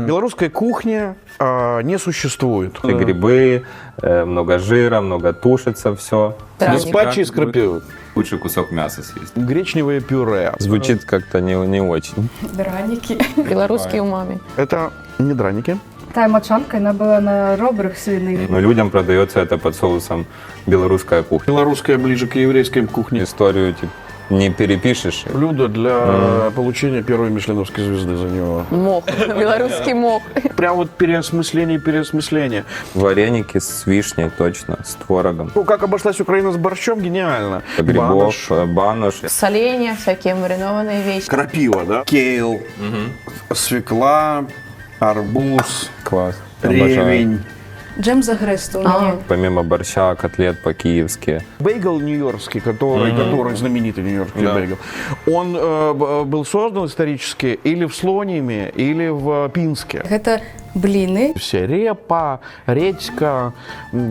Белорусской кухни не существует. Грибы, много жира, много тушится все. Гаспачо из крапивы. Лучший кусок мяса съесть. Гречневое пюре. Звучит как-то не очень. Драники. Белорусские умами. Это не драники. Та мочанка, она была на ребрах свиных. Но людям продается это под соусом белорусская кухня. Белорусская ближе к еврейской кухне. Историю типа не перепишешь. Блюдо для получения первой мишленовской звезды за него. Мох. Белорусский мох. Прям вот переосмысление. Вареники с вишней, точно, с творогом. Ну, как обошлась Украина с борщом, гениально. Грибов, банош. Соленья, всякие маринованные вещи. Крапива, да? Кейл, свекла, арбуз, Класс. Обожаю. ревень. Джем загрызту у меня. Помимо борща, котлет по-киевски. Бейгл нью-йоркский, который знаменитый нью-йоркский бейгл, он был создан исторически или в Слониме, или в Пинске. Это блины. Все репа, редька,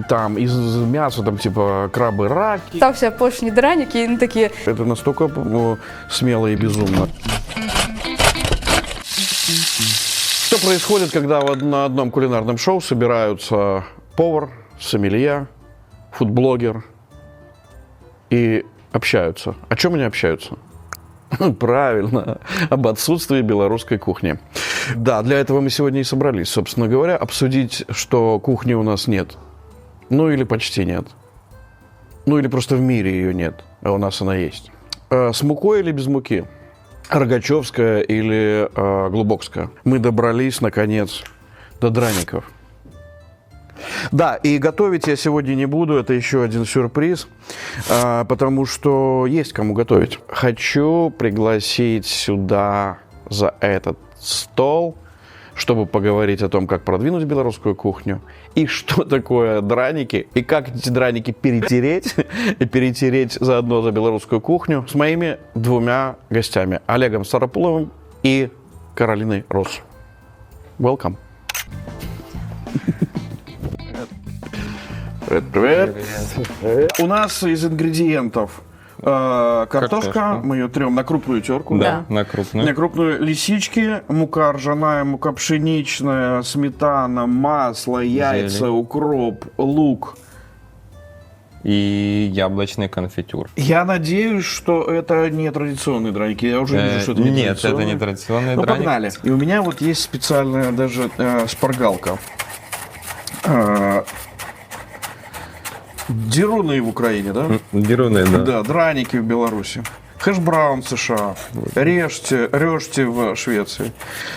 там из мяса, там типа крабы, раки. Стався апошні драники, і вони такі. Это настолько смело и безумно. Что происходит, когда на одном кулинарном шоу собираются повар, сомелье, фудблогер и общаются? О чем они общаются? Правильно, об отсутствии белорусской кухни. Да, для этого мы сегодня и собрались, собственно говоря, обсудить, что кухни у нас нет. Ну или почти нет. Ну или просто в мире ее нет, а у нас она есть. С мукой или без муки? Рогачевская или Глубокская. Мы добрались, наконец, до драников. Да, и готовить я сегодня не буду, это еще один сюрприз, потому что есть кому готовить. Хочу пригласить сюда за этот стол, чтобы поговорить о том, как продвинуть белорусскую кухню, и что такое драники, и как эти драники перетереть, и перетереть заодно за белорусскую кухню с моими двумя гостями, Олегом Старопуловым и Каролиной Росс. Welcome. Привет. У нас из ингредиентов картошка, мы ее трем на крупную терку. Да, на крупную. На крупную лисички, мука ржаная, мука пшеничная, сметана, масло, яйца, Зелень. укроп, лук. И яблочный конфитюр. Я надеюсь, что это не традиционные драники. Я уже вижу, что это не Нет, это традиционные. не традиционный Ну, драник. погнали. И у меня вот есть специальная даже шпаргалка. Деруны в Украине, да? Деруны, да. Да, драники в Беларуси. Хэшбраун в США, режьте в Швеции,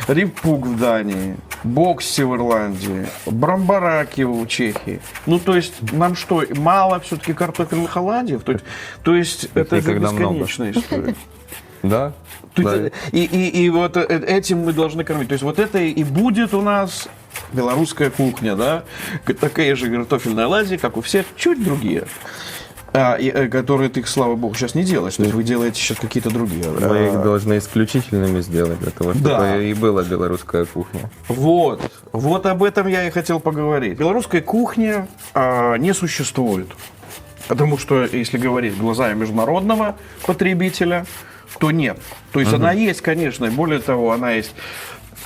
рипук в Дании, бокси в Ирландии, брамбараки в Чехии. Ну, то есть, нам что, мало все-таки картофельных оладьев? То есть это же никогда много. бесконечная история. Да? То Да. есть, и вот этим мы должны кормить. То есть вот это и будет у нас белорусская кухня, да? Такая же картофельная оладьи, как у всех, чуть другие. Которые ты, слава богу, сейчас не делаешь. То есть вы делаете сейчас какие-то другие. Мы их должны исключительными сделать для того, чтобы Да. и была белорусская кухня. Вот об этом я и хотел поговорить. Белорусской кухни не существует. Потому что, если говорить глазами международного потребителя, то нет. То есть она есть, конечно, и более того, она есть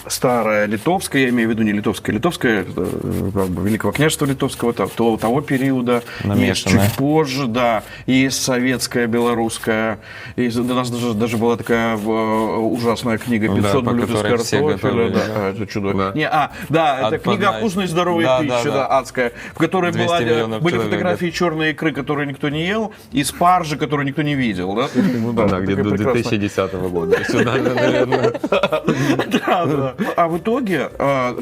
старая литовская, я имею в виду не литовская, Великого княжества Литовского, того периода, есть Намешанная. чуть позже, да, есть советская, белорусская, у нас даже была такая ужасная книга «500 по блюд из которой все картофеля», готовили, да, да. это чудо. Да. Это Отпадная. книга «Вкусная и здоровая пища», да, адская, в которой 200 миллионов были человек, фотографии черной икры, которую никто не ел, и спаржи, которую никто не видел, да? Ну Да, где такая до прекрасная. 2010 года. Сюда, наверное. Да. А в итоге,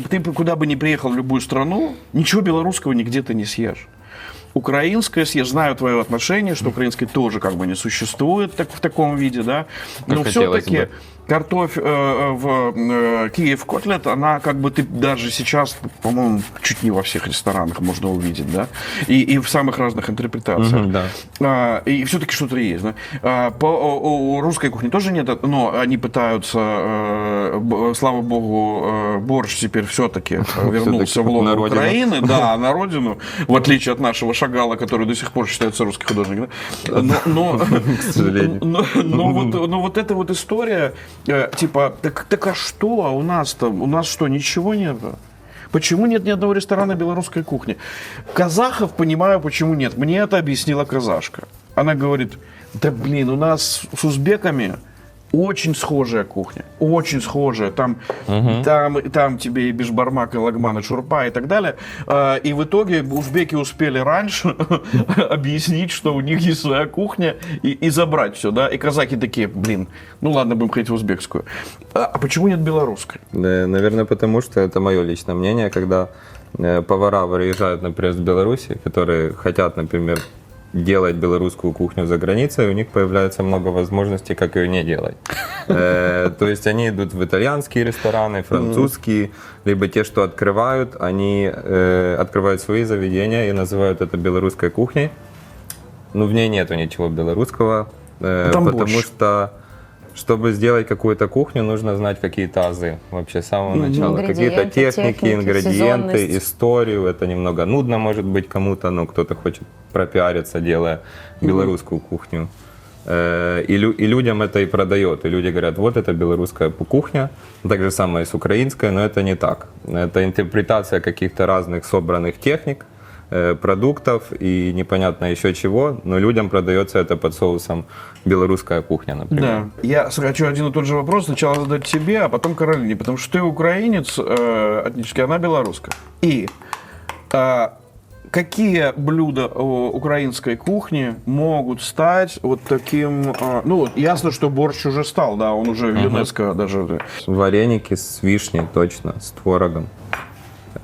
ты куда бы ни приехал в любую страну, ничего белорусского нигде ты не съешь. Украинское съешь, знаю твое отношение, что украинское тоже как бы не существует в таком виде, да. Но хотелось все-таки бы. картофель в Киев котлет, она как бы ты даже сейчас, по-моему, чуть не во всех ресторанах можно увидеть, да. И в самых разных интерпретациях. Да. И все-таки что-то есть, да. У русской кухни тоже нет, но они пытаются, слава богу, борщ теперь все-таки вернулся в лоно на родину. Украины, да, на родину, в отличие от нашего Шагала, который до сих пор считается русский художник. Да? К сожалению. Но вот эта вот история, типа, так а что? У нас что, ничего нет? Почему нет ни одного ресторана белорусской кухни? Казахов понимаю, почему нет. Мне это объяснила казашка. Она говорит, да блин, у нас с узбеками очень схожая кухня. Очень схожая. Там тебе и бишбармак, и лагман, и шурпа, и так далее. И в итоге узбеки успели раньше объяснить, что у них есть своя кухня, и забрать все, да. И казаки такие, блин, ну ладно, будем ходить в узбекскую. А почему нет белорусской? Наверное, потому что это мое личное мнение, когда повара выезжают, например, с Беларуси, которые хотят, например, делать белорусскую кухню за границей, у них появляется много возможностей, как ее не делать. То есть они идут в итальянские рестораны, французские, либо те, что открывают, они открывают свои заведения и называют это белорусской кухней. Но в ней нету ничего белорусского, потому что чтобы сделать какую-то кухню, нужно знать какие-то азы вообще с самого начала. Какие-то техники, ингредиенты, сезонность. историю. Это немного нудно может быть кому-то, но кто-то хочет пропиариться, делая белорусскую кухню. И людям это и продает. И люди говорят, вот это белорусская кухня. Так же самое и с украинской, но это не так. Это интерпретация каких-то разных собранных техник, продуктов и непонятно еще чего, но людям продается это под соусом белорусская кухня, например. Да. Я хочу один и тот же вопрос сначала задать тебе, а потом Каролине, потому что ты украинец этнически, она белоруска. И какие блюда украинской кухни могут стать вот таким... ну, ясно, что борщ уже стал, да, он уже в ЮНЕСКО даже... Вареники с вишней, точно, с творогом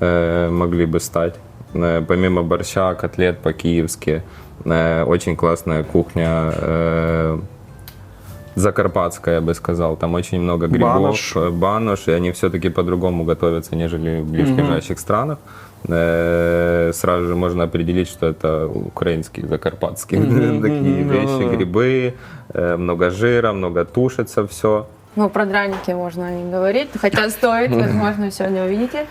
могли бы стать. Помимо борща, котлет по-киевски, очень классная кухня закарпатская, я бы сказал. Там очень много грибов, банош, и они все-таки по-другому готовятся, нежели в ближайших странах. Сразу же можно определить, что это украинские, закарпатские такие вещи, грибы, много жира, много тушится все. Ну, про драники можно не говорить, хотя стоит, возможно, сегодня увидите.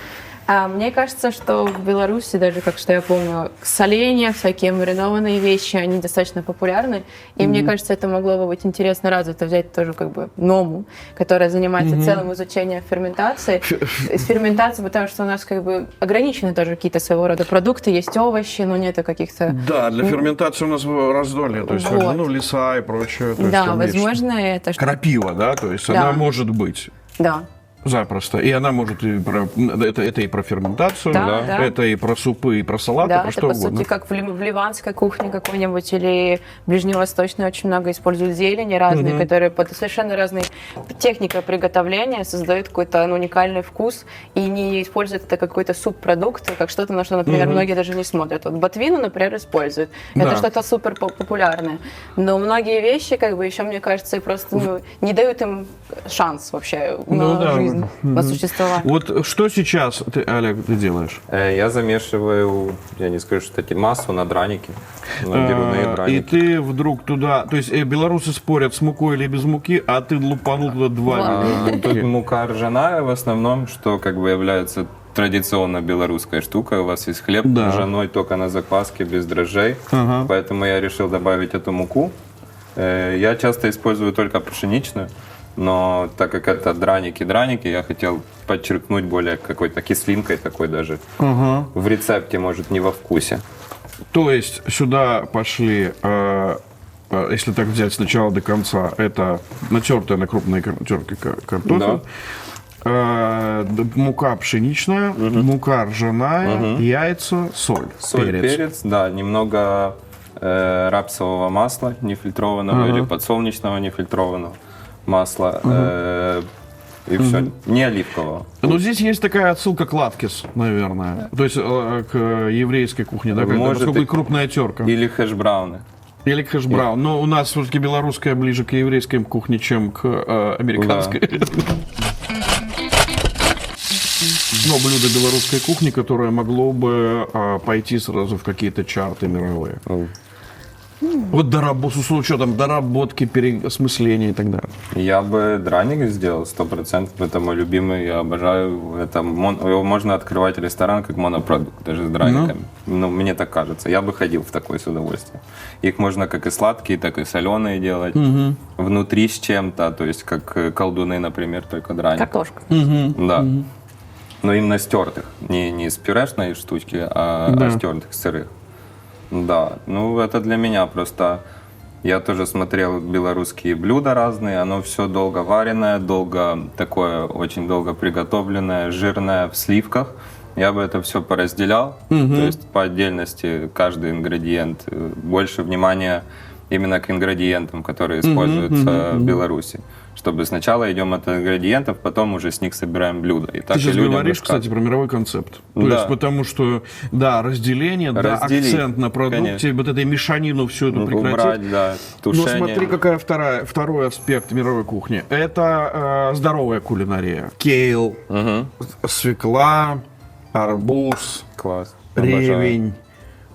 Мне кажется, что в Беларуси, даже как что я помню, соленья, всякие маринованные вещи, они достаточно популярны. И мне кажется, это могло бы быть интересно развито, взять тоже как бы Ному, которая занимается целым изучением ферментации. С ферментацией, потому что у нас как бы ограничены тоже какие-то своего рода продукты, есть овощи, но нету каких-то... Да, для ферментации у нас раздолье, то есть Вот. ну, леса и прочее. То есть, Да, там возможно, есть это... крапива, да, то есть Да. она может быть. Да. Запросто. И она может и про, это и про ферментацию, Да, да. это и про супы, и про салаты, Да, про это что по угодно. сути как в ливанской кухне какой-нибудь или ближневосточной очень много используют зелени разные, которые под совершенно разной техникой приготовления создают какой-то уникальный вкус и не используют это как какой-то субпродукт, как что-то, на что, например, многие даже не смотрят. Вот ботвину, например, используют. Да. Это что-то супер популярное. Но многие вещи, как бы, еще, мне кажется, просто не дают им шанс вообще Ну на да. жизнь, на существование. Вот что сейчас ты, Олег, ты делаешь? Я замешиваю, я не скажу, что это массу на драники, на деруны И драники. ты вдруг туда, то есть белорусы спорят, с мукой или без муки, а ты лупанул туда два. Тут мука ржаная в основном, что как бы является традиционно белорусской штукой. У вас есть хлеб Да. ржаной, только на закваске, без дрожжей. Ага. Поэтому я решил добавить эту муку. Я часто использую только пшеничную, но так как это драники, я хотел подчеркнуть более какой-то кислинкой такой даже. Ага. В рецепте, может, не во вкусе. То есть сюда пошли, если так взять с начала до конца, это натертая на крупной терке картофель, мука пшеничная, мука ржаная, яйца, соль, Соль, перец, да, немного рапсового масла нефильтрованного или подсолнечного нефильтрованного масла. И все. Не оливкового. Ну, здесь есть такая отсылка к латкис, наверное. То есть к еврейской кухне, да, когда Может, поскольку и- крупная терка. Или хэшбрауны. Или к хэшбраун. Но у нас все-таки белорусская ближе к еврейской кухне, чем к американской. Но блюдо белорусской кухни, которое могло бы пойти сразу в какие-то чарты мировые. Вот с учетом доработки, переосмысления и так далее. Я бы драник сделал 100%. Это мой любимый, я обожаю. Его можно открывать ресторан как монопродукт, даже с драниками. Ну, мне так кажется. Я бы ходил в такой с удовольствием. Их можно как и сладкие, так и соленые делать. Внутри с чем-то, то есть как колдуны, например, только драник. Картошка. Да. Но именно стертых. Не с пюрешной штучки, а стертых, сырых. Да, ну это для меня просто... Я тоже смотрел белорусские блюда разные, оно все долго вареное, такое очень долго приготовленное, жирное, в сливках. Я бы это все поразделял, то есть по отдельности каждый ингредиент, больше внимания именно к ингредиентам, которые используются в Беларуси. Чтобы сначала идем от ингредиентов, потом уже с них собираем блюдо. И так Ты сейчас и людям говоришь, рассказывать. кстати, про мировой концепт. То Да. есть, потому что, да, разделение, да, Разделить, акцент на продукте, конечно. вот этой мешанину всю эту прекратить. Убрать, да, Но тушение. смотри, какая второй аспект мировой кухни. Это здоровая кулинария. Кейл, свекла, арбуз, Класс. Обожаю. ревень.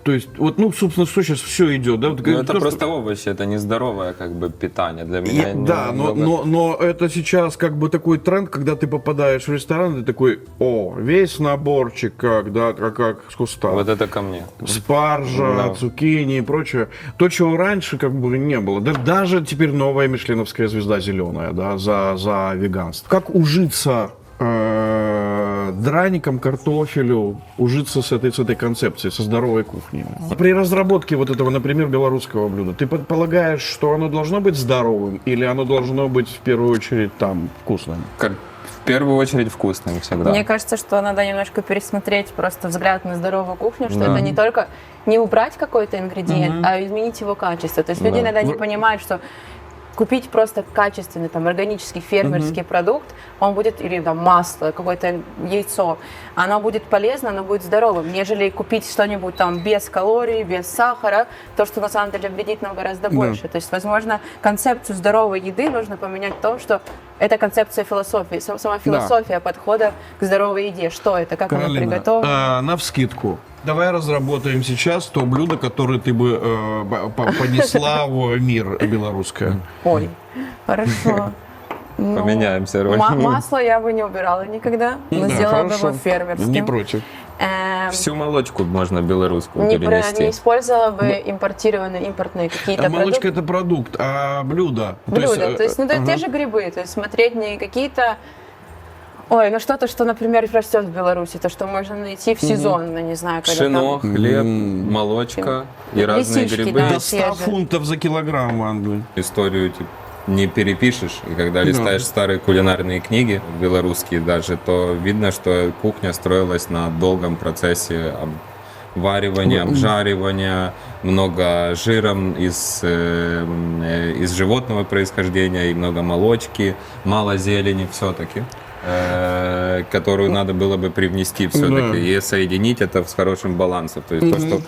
То есть, вот, ну, собственно, что сейчас все идет, да? Вот, Ну, это то, просто что- овощи, это нездоровое как бы питание для меня. Да, но это сейчас как бы такой тренд, когда ты попадаешь в ресторан, ты такой, весь наборчик как, да, как с куста. Вот это ко мне. Спаржа, Да. цукини и прочее. То, чего раньше как бы не было. Даже теперь новая мишленовская звезда зеленая, да, за веганство. Как ужиться драникам, картофелю, ужиться с этой концепцией, со здоровой кухней? При разработке вот этого, например, белорусского блюда, ты полагаешь, что оно должно быть здоровым или оно должно быть в первую очередь там вкусным? В первую очередь вкусным всегда. Мне кажется, что надо немножко пересмотреть просто взгляд на здоровую кухню, что это не только не убрать какой-то ингредиент, а изменить его качество. То есть люди иногда не понимают, что купить просто качественный, там, органический фермерский продукт, он будет, или там масло, какое-то яйцо, оно будет полезно, оно будет здоровым, нежели купить что-нибудь там без калорий, без сахара, то, что на самом деле вредит нам гораздо больше. То есть, возможно, концепцию здоровой еды нужно поменять то, что это концепция философии, сама философия подхода к здоровой еде. Что это, как оно приготовлено? Навскидку. Давай разработаем сейчас то блюдо, которое ты бы понесла в мир белорусское. Ой, хорошо. Ну, Поменяемся ролями. Масло я бы не убирала никогда, но Да, сделала бы хорошо. его фермерским. Не против. Всю молочку можно белорусскую Не перенести. использовала бы импортные какие-то Молочка продукты. это продукт, а блюдо. Блюда, то есть, те же грибы, то есть смотреть не какие-то... Ой, ну что-то, что, например, растет в Беларуси, то, что можно найти в сезон, ну, не знаю, когда Пшено, там... хлеб, молочка и разные Лисички, грибы. да. До 100 свежее. фунтов за килограмм в Англии. Историю не перепишешь. И когда листаешь старые кулинарные книги, белорусские даже, то видно, что кухня строилась на долгом процессе варивания, обжаривания, много жиром из животного происхождения и много молочки, мало зелени все-таки, которую надо было бы привнести все-таки и соединить это с хорошим балансом. То есть то, что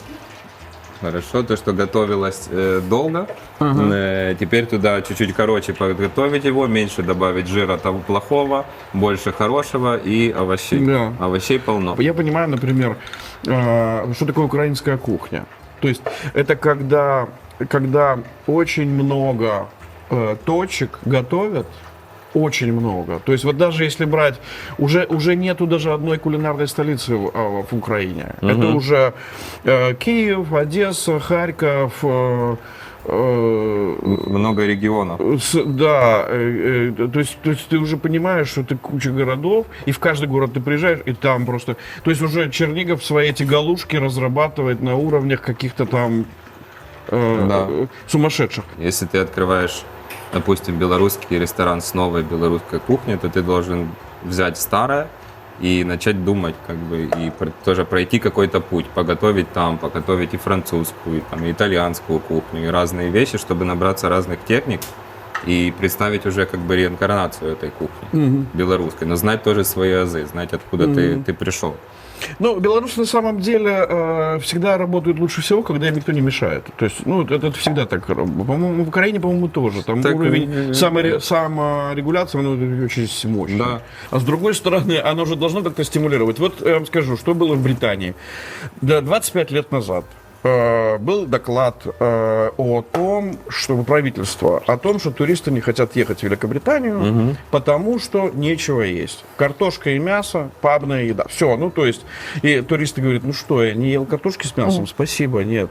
хорошо, то, что готовилось долго, теперь туда чуть-чуть короче подготовить его, меньше добавить жира того плохого, больше хорошего и овощей. Да. Овощей полно. Я понимаю, например, что такое украинская кухня. То есть это когда очень много точек готовят, очень много. То есть вот даже если брать, уже нету даже одной кулинарной столицы в Украине. Это уже Киев, Одесса, Харьков. Много регионов. Да, то есть ты уже понимаешь, что ты куча городов, и в каждый город ты приезжаешь, и там просто... То есть уже Чернигов свои эти галушки разрабатывает на уровнях каких-то там сумасшедших. Если ты открываешь, допустим, белорусский ресторан с новой белорусской кухней, то ты должен взять старое и начать думать, как бы, и тоже пройти какой-то путь, поготовить и французскую, и, там, и итальянскую кухню, и разные вещи, чтобы набраться разных техник и представить уже как бы реинкарнацию этой кухни белорусской, но знать тоже свои азы, знать, откуда ты пришел. Ну, белорусы на самом деле всегда работают лучше всего, когда им никто не мешает. То есть, ну, это всегда так. По-моему, в Украине, по-моему, тоже. Там Так, уровень саморегуляции, ну, очень мощный. Да. А с другой стороны, оно же должно как-то стимулировать. Вот я вам скажу, что было в Британии. Да, 25 лет назад был доклад о том, что правительство, о том, что туристы не хотят ехать в Великобританию, потому что нечего есть. Картошка и мясо, пабная еда. Все, ну то есть, и туристы говорят, ну что, я не ел картошки с мясом, спасибо, нет.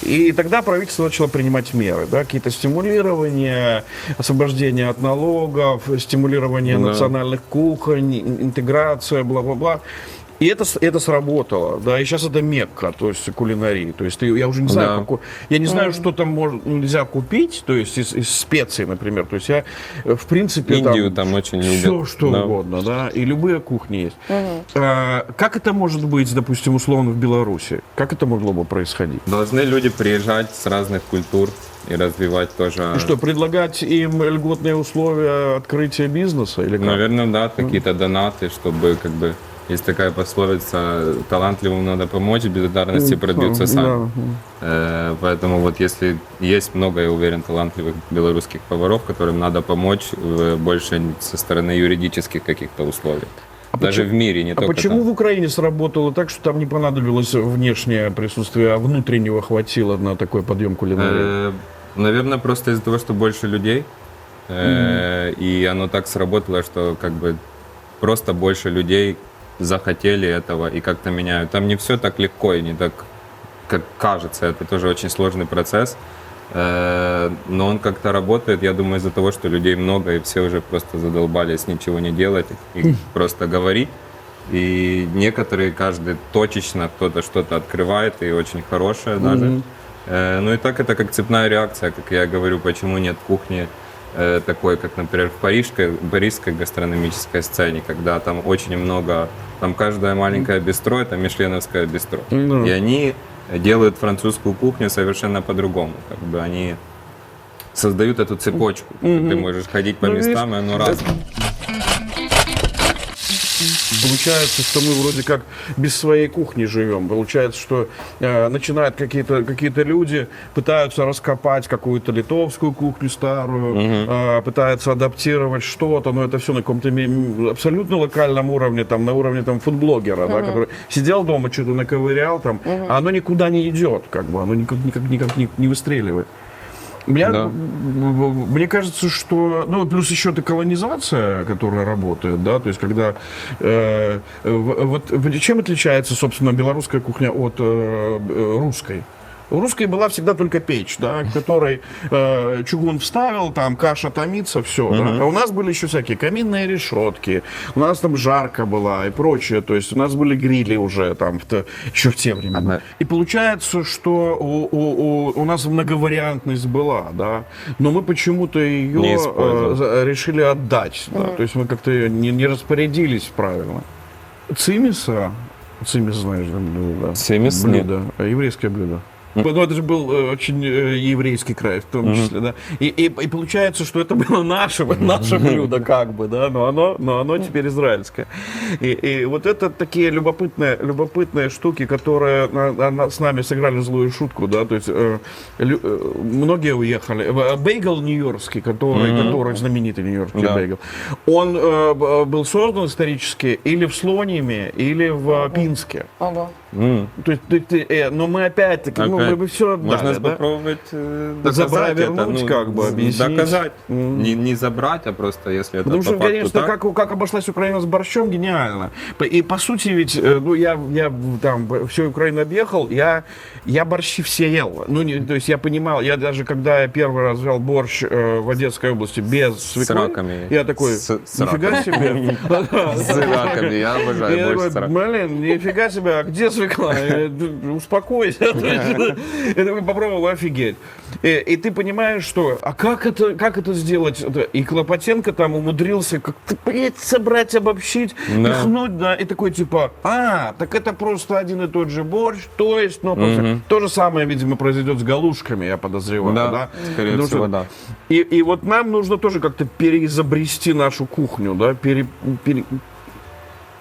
И тогда правительство начало принимать меры, да, какие-то стимулирования, освобождение от налогов, стимулирование национальных кухонь, интеграция, бла-бла-бла. И это сработало, да, и сейчас это Мекка, то есть кулинарии, то есть я уже не знаю, я не знаю, что там нельзя купить, то есть из специй, например, то есть я, в принципе, Индию там очень все, любят. что угодно, да, и любые кухни есть. Как это может быть, допустим, условно в Беларуси? Как это могло бы происходить? Должны люди приезжать с разных культур и развивать тоже... И что, предлагать им льготные условия открытия бизнеса или как? Наверное, да, какие-то донаты, чтобы как бы... Есть такая пословица, талантливым надо помочь, благодарности продаются сами. Поэтому вот если есть много, я уверен, талантливых белорусских поваров, которым надо помочь больше со стороны юридических каких-то условий. Даже в мире, не только почему там. в Украине сработало так, что там не понадобилось внешнее присутствие, а внутреннего хватило на такой подъем кулинарии? Наверное, просто из-за того, что больше людей. И оно так сработало, что как бы просто больше людей захотели этого и как-то меняют. Там не все так легко и не так, как кажется. Это тоже очень сложный процесс. Но он как-то работает, я думаю, из-за того, что людей много, и все уже просто задолбались ничего не делать и просто говорить. И некоторые, каждый точечно кто-то что-то открывает, и очень хорошее даже. Ну и так это как цепная реакция, как я говорю, почему нет кухни такой, как, например, в парижской гастрономической сцене, когда там очень много, там каждая маленькая бистро, это мишленовское бистро. И они делают французскую кухню совершенно по-другому. Как бы они создают эту цепочку. Ты можешь ходить по местам, и оно разное. Получается, что мы вроде как без своей кухни живем. Получается, что начинают какие-то люди, пытаются раскопать какую-то литовскую кухню старую, пытаются адаптировать что-то, но это все на каком-то абсолютно локальном уровне, там, на уровне там, фудблогера, да, который сидел дома, что-то наковырял, там, а оно никуда не идет, как бы, оно никак не выстреливает. Мне кажется, что... Ну, плюс еще это колонизация, которая работает, да, то есть когда... Вот чем отличается, собственно, белорусская кухня от русской? У русской была всегда только печь, да, к которой чугун вставил, там каша томится, все. Да? А у нас были еще всякие каминные решетки, у нас там жарка была и прочее. То есть у нас были грили уже там еще в те времена. И получается, что у нас многовариантность была, да, но мы почему-то ее решили отдать. Да? То есть мы как-то не распорядились правильно. Цимис, знаешь, блюдо. Цимис? Блюдо, еврейское блюдо. Ну, это же был очень еврейский край, в том числе, да. И получается, что это было наше блюдо, как бы, да, но оно теперь израильское. И вот это такие любопытные штуки, которые с нами сыграли злую шутку, да, то есть многие уехали. Бейгл нью-йоркский, который знаменитый нью-йоркский бейгл, он был создан исторически или в Слониме, или в Пинске. То есть, но мы опять-таки, мы бы все отдали, можно да? попробовать доказать вернуть, это, как бы, объяснить. Доказать. Не забрать, а просто если это Потому по что, факту конечно, так. как обошлась Украина с борщом, гениально. И по сути ведь, ну, я там всю Украину объехал, я борщи все ел. Ну, то есть я понимал, я даже когда я первый раз взял борщ в Одесской области без свеклы, с раками. я такой, нифига себе. С раками, я обожаю борщ с раками. Блин, нифига себе, а где свекла? Успокойся. Это попробовал, офигеть. И ты понимаешь, что, а как это сделать? И Клопотенко там умудрился как-то, собрать, обобщить, пихнуть, да, и такой типа, так это просто один и тот же борщ, то есть, ну, просто то же самое, видимо, произойдет с галушками, я подозреваю, да? Скорее всего, да. И вот нам нужно тоже как-то переизобрести нашу кухню, да,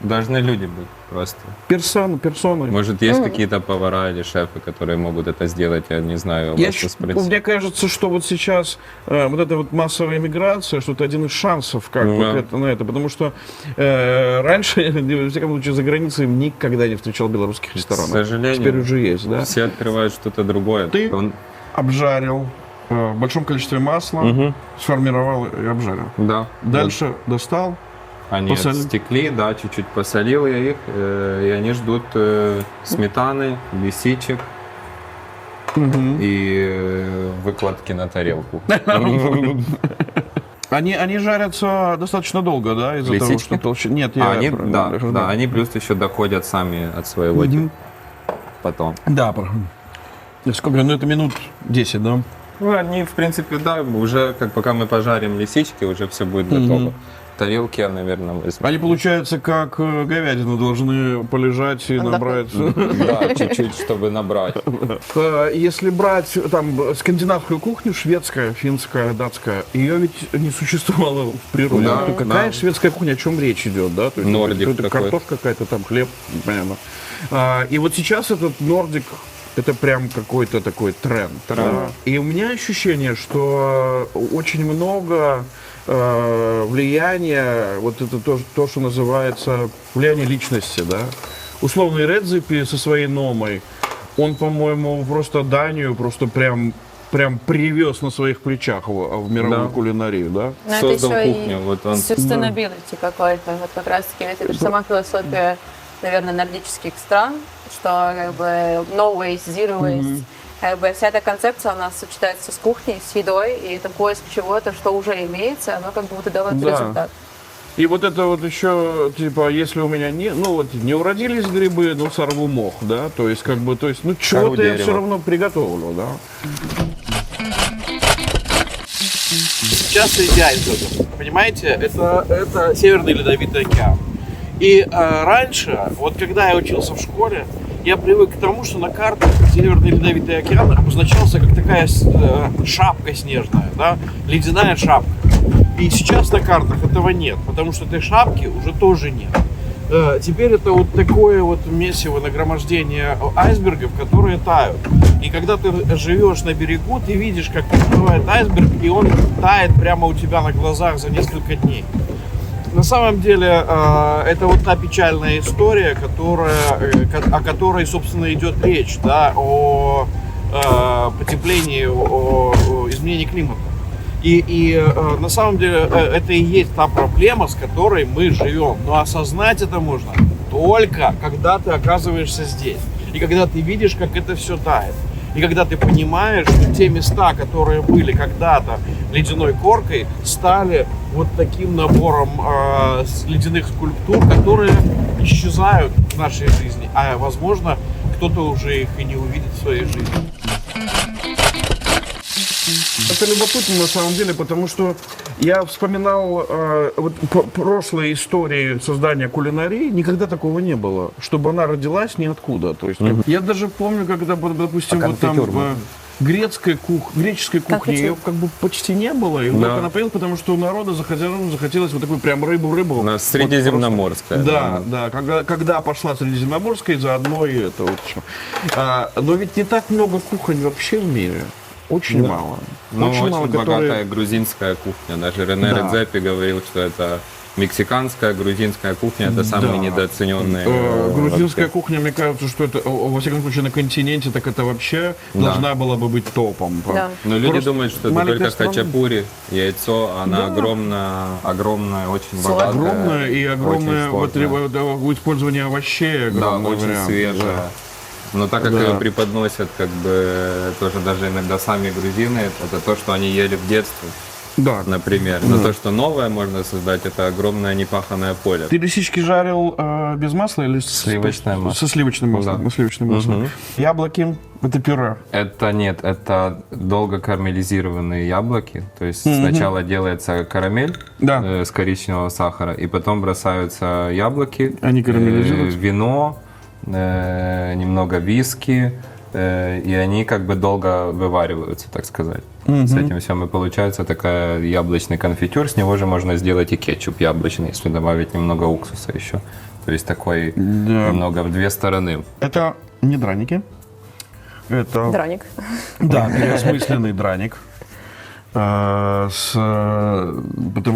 Должны люди быть. просто. Персона. Может, есть какие-то повара или шефы, которые могут это сделать, я не знаю, у Я вас щ- спросить. Мне кажется, что вот сейчас вот эта вот массовая иммиграция, что это один из шансов как Ну вот да. это, на это, потому что раньше, во всяком случае, за границей никогда не встречал белорусских К ресторанов. сожалению, Теперь уже есть, да? все открывают что-то другое. Ты обжарил в большом количестве масла, Мгм. сформировал и обжарил. Да. Дальше достал. Они Посолил. отстекли, да, чуть-чуть посолил я их, и они ждут сметаны, лисичек и выкладки на тарелку. Они жарятся достаточно долго, да, из-за того, Лисички? что толще. Нет, я... Они, да, они плюс еще доходят сами от своего потом. Да, сколько? Ну, это минут 10, да? Ну, они, в принципе, да, уже, как пока мы пожарим лисички, уже все будет готово. Тарелки я, наверное, возьму. Они, получается, как говядина, должны полежать и набрать. Да, чуть-чуть, чтобы набрать. Если брать там скандинавскую кухню, шведская, финская, датская, ее ведь не существовало в природе. Да, Какая да. шведская кухня, о чем речь идет, да? То есть Нордик это такой. картошка какая-то, там хлеб, понятно. И вот сейчас этот нордик, это прям какой-то такой тренд. Да? И у меня ощущение, что очень много влияния, вот это то, что называется влияние личности, да. Условный Редзепи со своей Номой, он, по-моему, просто Данию просто прям привез на своих плечах в мировую Да. кулинарию, да. Но это Создал еще кухню, вот он. sustainability какой-то. Вот как раз-таки это же сама философия, наверное, нордических стран, что как бы no waste, zero waste. Как бы вся эта концепция у нас сочетается с кухней, с едой, и это поиск чего-то, что уже имеется, оно как будто дало Да. результат. И вот это вот еще, типа, если у меня не уродились грибы, ну, сорву мох, да, то есть, ну, чего-то я дерева. все равно приготовлю, да. Сейчас среди айсбергов, понимаете, это Северный Ледовитый океан. И раньше, вот когда я учился в школе, я привык к тому, что на картах Северный Ледовитый океан обозначался как такая шапка снежная, да, ледяная шапка. И сейчас на картах этого нет, потому что этой шапки уже тоже нет. Теперь это вот такое вот месиво, нагромождение айсбергов, которые тают. И когда ты живешь на берегу, ты видишь, как проплывает айсберг, и он тает прямо у тебя на глазах за несколько дней. На самом деле, это вот та печальная история, о которой, собственно, идет речь, да, о потеплении, о изменении климата. И на самом деле это и есть та проблема, с которой мы живем. Но осознать это можно только когда ты оказываешься здесь. И когда ты видишь, как это все тает. И когда ты понимаешь, что те места, которые были когда-то ледяной коркой, стали вот таким набором ледяных скульптур, которые исчезают в нашей жизни. А возможно, кто-то уже их и не увидит в своей жизни. Это любопытно на самом деле, потому что я вспоминал прошлые истории создания кулинарии, никогда такого не было, чтобы она родилась ниоткуда. То есть, я даже помню, когда, допустим, вот там греческой кухни ее как бы почти не было, и вдруг она появилась, потому что у народа захотелось вот такую прям рыбу. У нас средиземноморская. Да, когда пошла средиземноморская, заодно и это. Вот всё. Но ведь не так много кухонь вообще в мире. Очень мало. Ну, очень мало, богатая грузинская кухня. Даже Рене Да. Редзепи говорил, что это мексиканская, грузинская кухня, это самые недооцененные. Грузинская кухня, мне кажется, что это, во всяком случае, на континенте, так это вообще должна была бы быть топом. Да. Но люди Просто думают, что это маленькая только страна. хачапури, яйцо, она огромная, очень богатая. Огромное и огромное очень сложная. использование овощей. Да, огромный очень вариант, свежая. да. Но так как Да. ее преподносят, как бы тоже даже иногда сами грузины, это то, что они ели в детстве, Да. например. Но то, что новое можно создать, это огромное непаханное поле. Ты лисички жарил без масла или Сливочное масло. Со сливочным маслом. Да. Со сливочным маслом. Яблоки — это пюре. Это долго карамелизированные яблоки. То есть сначала делается карамель Да. с коричневого сахара, и потом бросаются яблоки, Они карамелизируются? вино, немного виски, и они как бы долго вывариваются, так сказать. С этим всем и получается такая яблочный конфитюр. С него же можно сделать и кетчуп яблочный, если добавить немного уксуса еще. То есть такой Да. немного в две стороны. Это не драники. Это, Драник. да, переосмысленный драник. Потому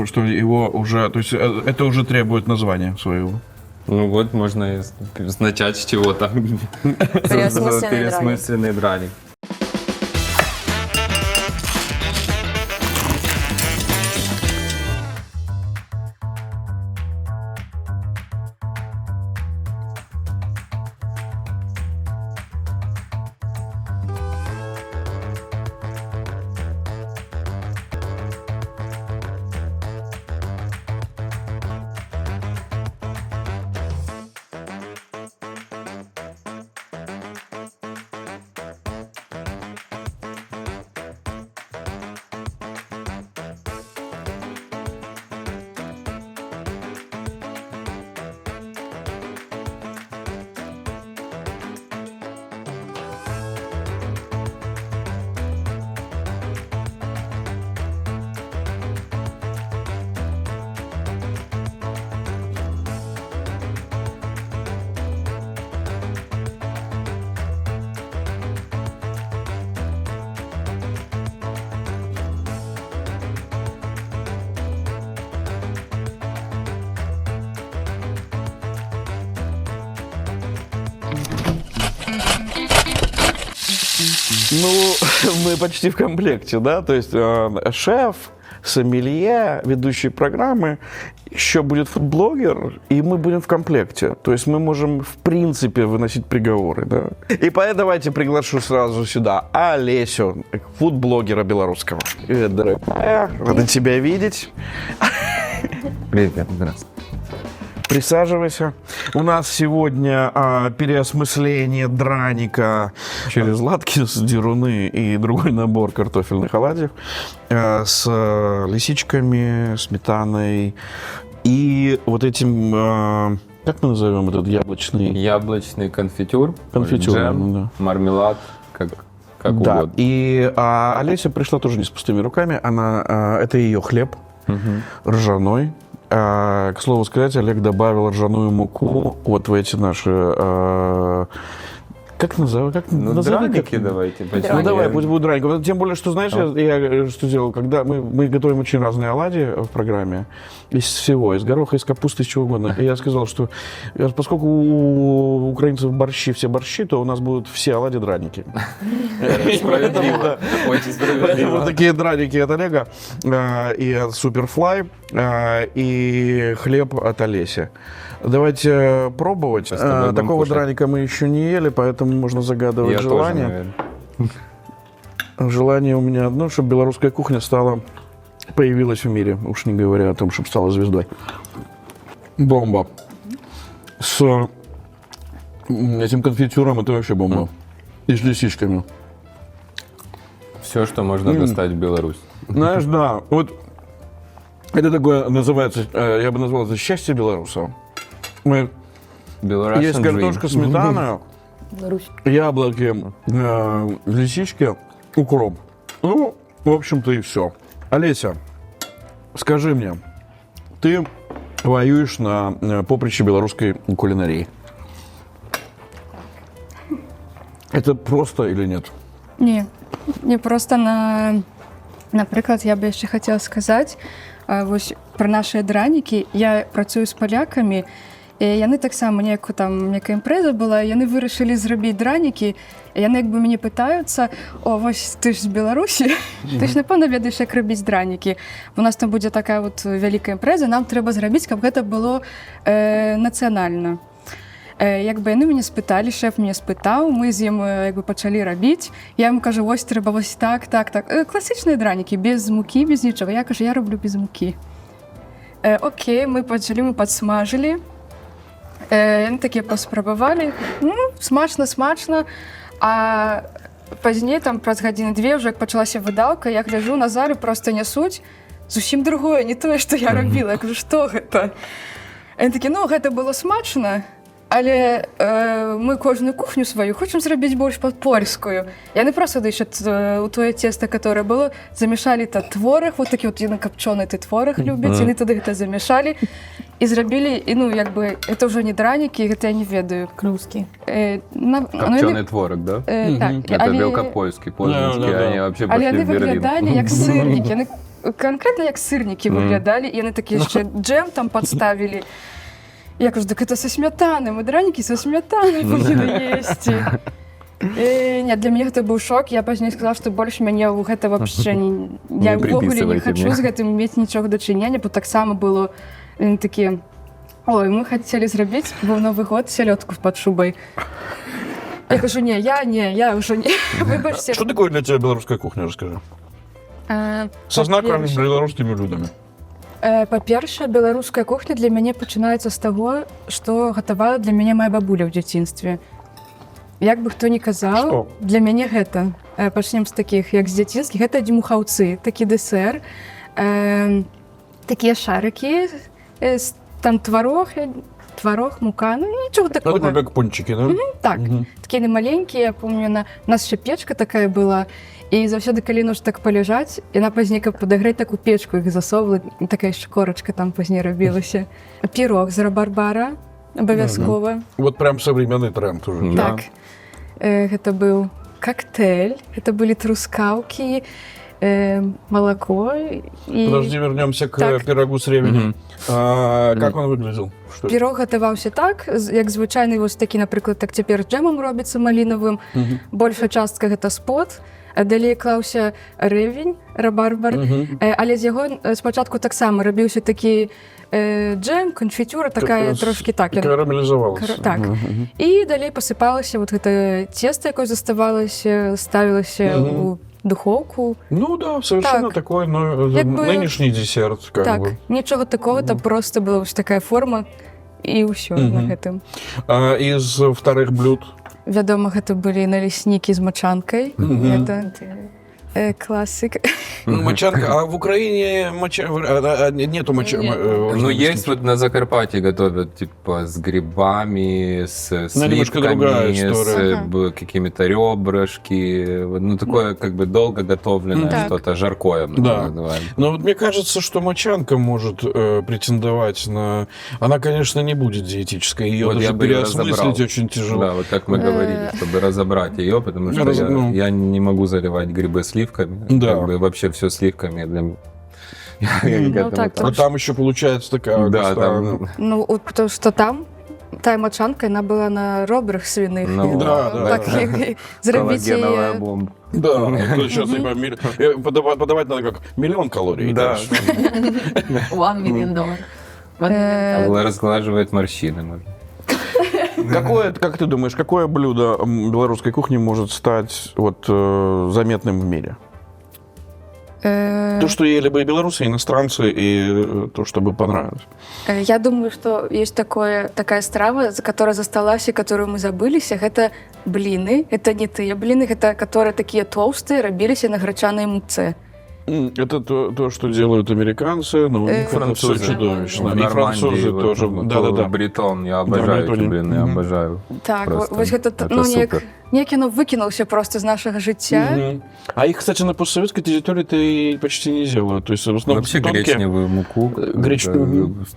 что его уже, то есть это уже требует названия своего. Ну вот, можно и начать с чего-то. Переосмысленный драник. Ну, мы почти в комплекте, да, то есть шеф, сомелье, ведущий программы, еще будет фудблогер, и мы будем в комплекте. То есть мы можем, в принципе, выносить приговоры, да. И поэтому давайте приглашу сразу сюда Олесю, фудблогера белорусского. Привет, дорогая, рада тебя видеть. Привет, здравствуй. Присаживайся. У нас сегодня переосмысление драника через латкис, деруны и другой набор картофельных оладьев с лисичками, сметаной и вот этим, как мы назовем этот яблочный? Яблочный конфитюр, Конфитюр, джем, ну да. мармелад, как Да, угодно. и Олеся пришла тоже не с пустыми руками. Это ее хлеб ржаной. К слову сказать, Олег добавил ржаную муку вот в эти наши... Как назовем? Ну, драники давайте. почему Ну давай, нет? пусть будет драник. Вот тем более, что, знаешь, я что делал, когда мы готовим очень разные оладьи в программе, из всего, из гороха, из капусты, из чего угодно. И я сказал, что поскольку у украинцев все борщи, то у нас будут все оладьи драники. Справедливо. Очень Вот справедливо. такие драники от Олега и от Суперфлай, и хлеб от Олеси. Давайте пробовать. Сейчас с тобой будем Такого кушать. драника мы еще не ели, поэтому можно загадывать Я тоже, желание. наверное. Желание у меня одно, чтобы белорусская кухня появилась в мире, уж не говоря о том, чтобы стала звездой. Бомба. С этим конфитюром это вообще бомба. И с лисичками. Все, что можно достать в Беларусь. Знаешь, да, вот это такое называется, я бы назвал это счастье белорусов. Belarusian Есть картошка, dream. сметана, яблоки, лисички, укроп. Ну, в общем-то и все. Олеся, скажи мне, ты воюешь на поприще белорусской кулинарии. Это просто или нет? Не просто наприклад, я би ще хотіла сказати, ось про наші драніки. Я працюю з поляками, і яны таксама нейкая імпрэза была, яны вырашылі зрабіць дранікі, і яны як бы мяне пытаюцца: о, вось ты ж з Беларусі, ты ж напэўна ведаеш, як рабіць дранікі. У нас там будзе такая вот вялікая імпрэза, нам трэба зрабіць, каб гэта было нацыянальна. Як бы яны мяне спыталі, шэф мяне спытаў, мы з ім як бы пачалі рабіць. Я яму кажу, вось трэба вось так. Класічныя дранікі, без мукі, без нічога. Я кажу, я раблю без мукі. Окей, мы пачалі, мы падсмажылі. Яны такія паспрабавалі. Ну, смачна. А пазней, там, праз гадзіны-две, ўжо як пачалася выдаўка, я гляджу, на залю проста нясуць зусім другое, не тое, што я рабіла. Я кажу, што гэта? Яны такі, ну, гэта было смачна. Але мы кожную кухню сваю хочам зрабіць больш польскую. Яны проста дышаць у тое цеста, которое было, замяшалі творог, вот такі вот яны капчоны ты творог любяць, яны тады гэта замяшалі і зрабілі, і ну як бы это ўжо не дранікі, гэта я не ведаю. Клюски. Копченый творог, да? Так, Это великопольский, польский, они вообще але пошли яны в Берлин. выглядалі як сырнікі, яны конкретно як сырнікі выглядалі, і яны такі яшчэ джем там падставілі. Я кажу, так это со сметаной, мы драники со сметаной будем есть. Нет, для меня это был шок. Я пазней сказала, что больше мяне ў гэта вообще я ўвогуле не хочу з гэтым мець нічога дачынення, бо таксама было такі, ой, мы хотели зрабіць, быў Новы год, сялёдку под шубой. Я кажу, я уже не. Выбачце. Что такое для тебя белорусская кухня, расскажи? Со знаками белорусскими блюдами. Па-першае, беларуская кухня для мяне пачынаецца з таго, што гатавала для мяне моя бабуля ў дзяцінстве. Як бы хто ні казаў, для мяне гэта. Пачнем з такіх, як з дзяцінскіх, гэта дзьмухаўцы, такі дэсер, такія шарыкі, там тварог, мука, ну нічога такого. Это как пончики, да? Так, такія маленькія, я помню, у нас ще печка такая была, і заўсёды, калі нужно так паляжаць, яна пазней, каб падагрэць такую печку, іх засоўвала, такая яшчэ корачка там пазней рабілася. Пірог з рабарбара, абавязкова. Вот прям современный тренд уже. Так. Гэта быў коктейль, гэта былі трускаўкі, молоко. Подожди, вернемся к пирогу с ревенем. Как он выглядел? Пірог гатаваўся так, як звычайны вось такі, напрыклад, так цяпер джэмам робіцца малінавым. Большая частка гэта спод, а далей клаўся рэвень, рабарбар, але з яго спачатку таксама рабіўся такі джэм, конфітюра, такая трошкі так. Карамелізавалася. Так. І далей пасыпалася вот гэта цеста, якое заставалася, ставілася ў духовку. Ну да, совершенно так. Такой нынешний десерт. Так, нічого такого, там просто была вот такая форма, і ўсё на гэтым. Из вторых блюд? Вядома, гэта былі налеснікі з мачанкай. Это классик. Мочанка. А в Украине нету мочанки? Ну, есть вот на Закарпатье готовят, типа, с грибами, с сливками, с какими-то ребрышки. Ну, такое, как бы, долго готовленное что-то, жаркое, мы называем. Но вот мне кажется, что мочанка может претендовать на... Она, конечно, не будет диетической. Ее даже переосмыслить очень тяжело. Да, вот как мы говорили, чтобы разобрать ее, потому что я не могу заливать грибы сливками. Да. Как бы вообще все сливками. А там еще получается такая... Да, там... Ну, потому что там та мочанка, она была на ребрах свиных. Да. Коллагеновая бомба. Да, сейчас подавать надо как 1 000 000 калорий. Да. $1 million. Разглаживает морщины, можно. Как ты думаешь, какое блюдо белорусской кухни может стать вот, заметным в мире? То, что ели бы и белорусы, и иностранцы, и то, что бы понравилось. Я думаю, что есть такая страва, которая засталась, и которую мы забылись. Это блины. Это не тыя блины, это которые такие толстые, рабились на гречаной муце. Это то, что делают американцы, но у них французы чудовищно. И французы тоже. Да. Бретон, я обожаю эти блины, я обожаю. Так, вот это ну, неяк оно выкинулся просто из нашего життя. А их, кстати, на постсоветской территории почти не делают. То есть, в основном, вообще гречневую муку.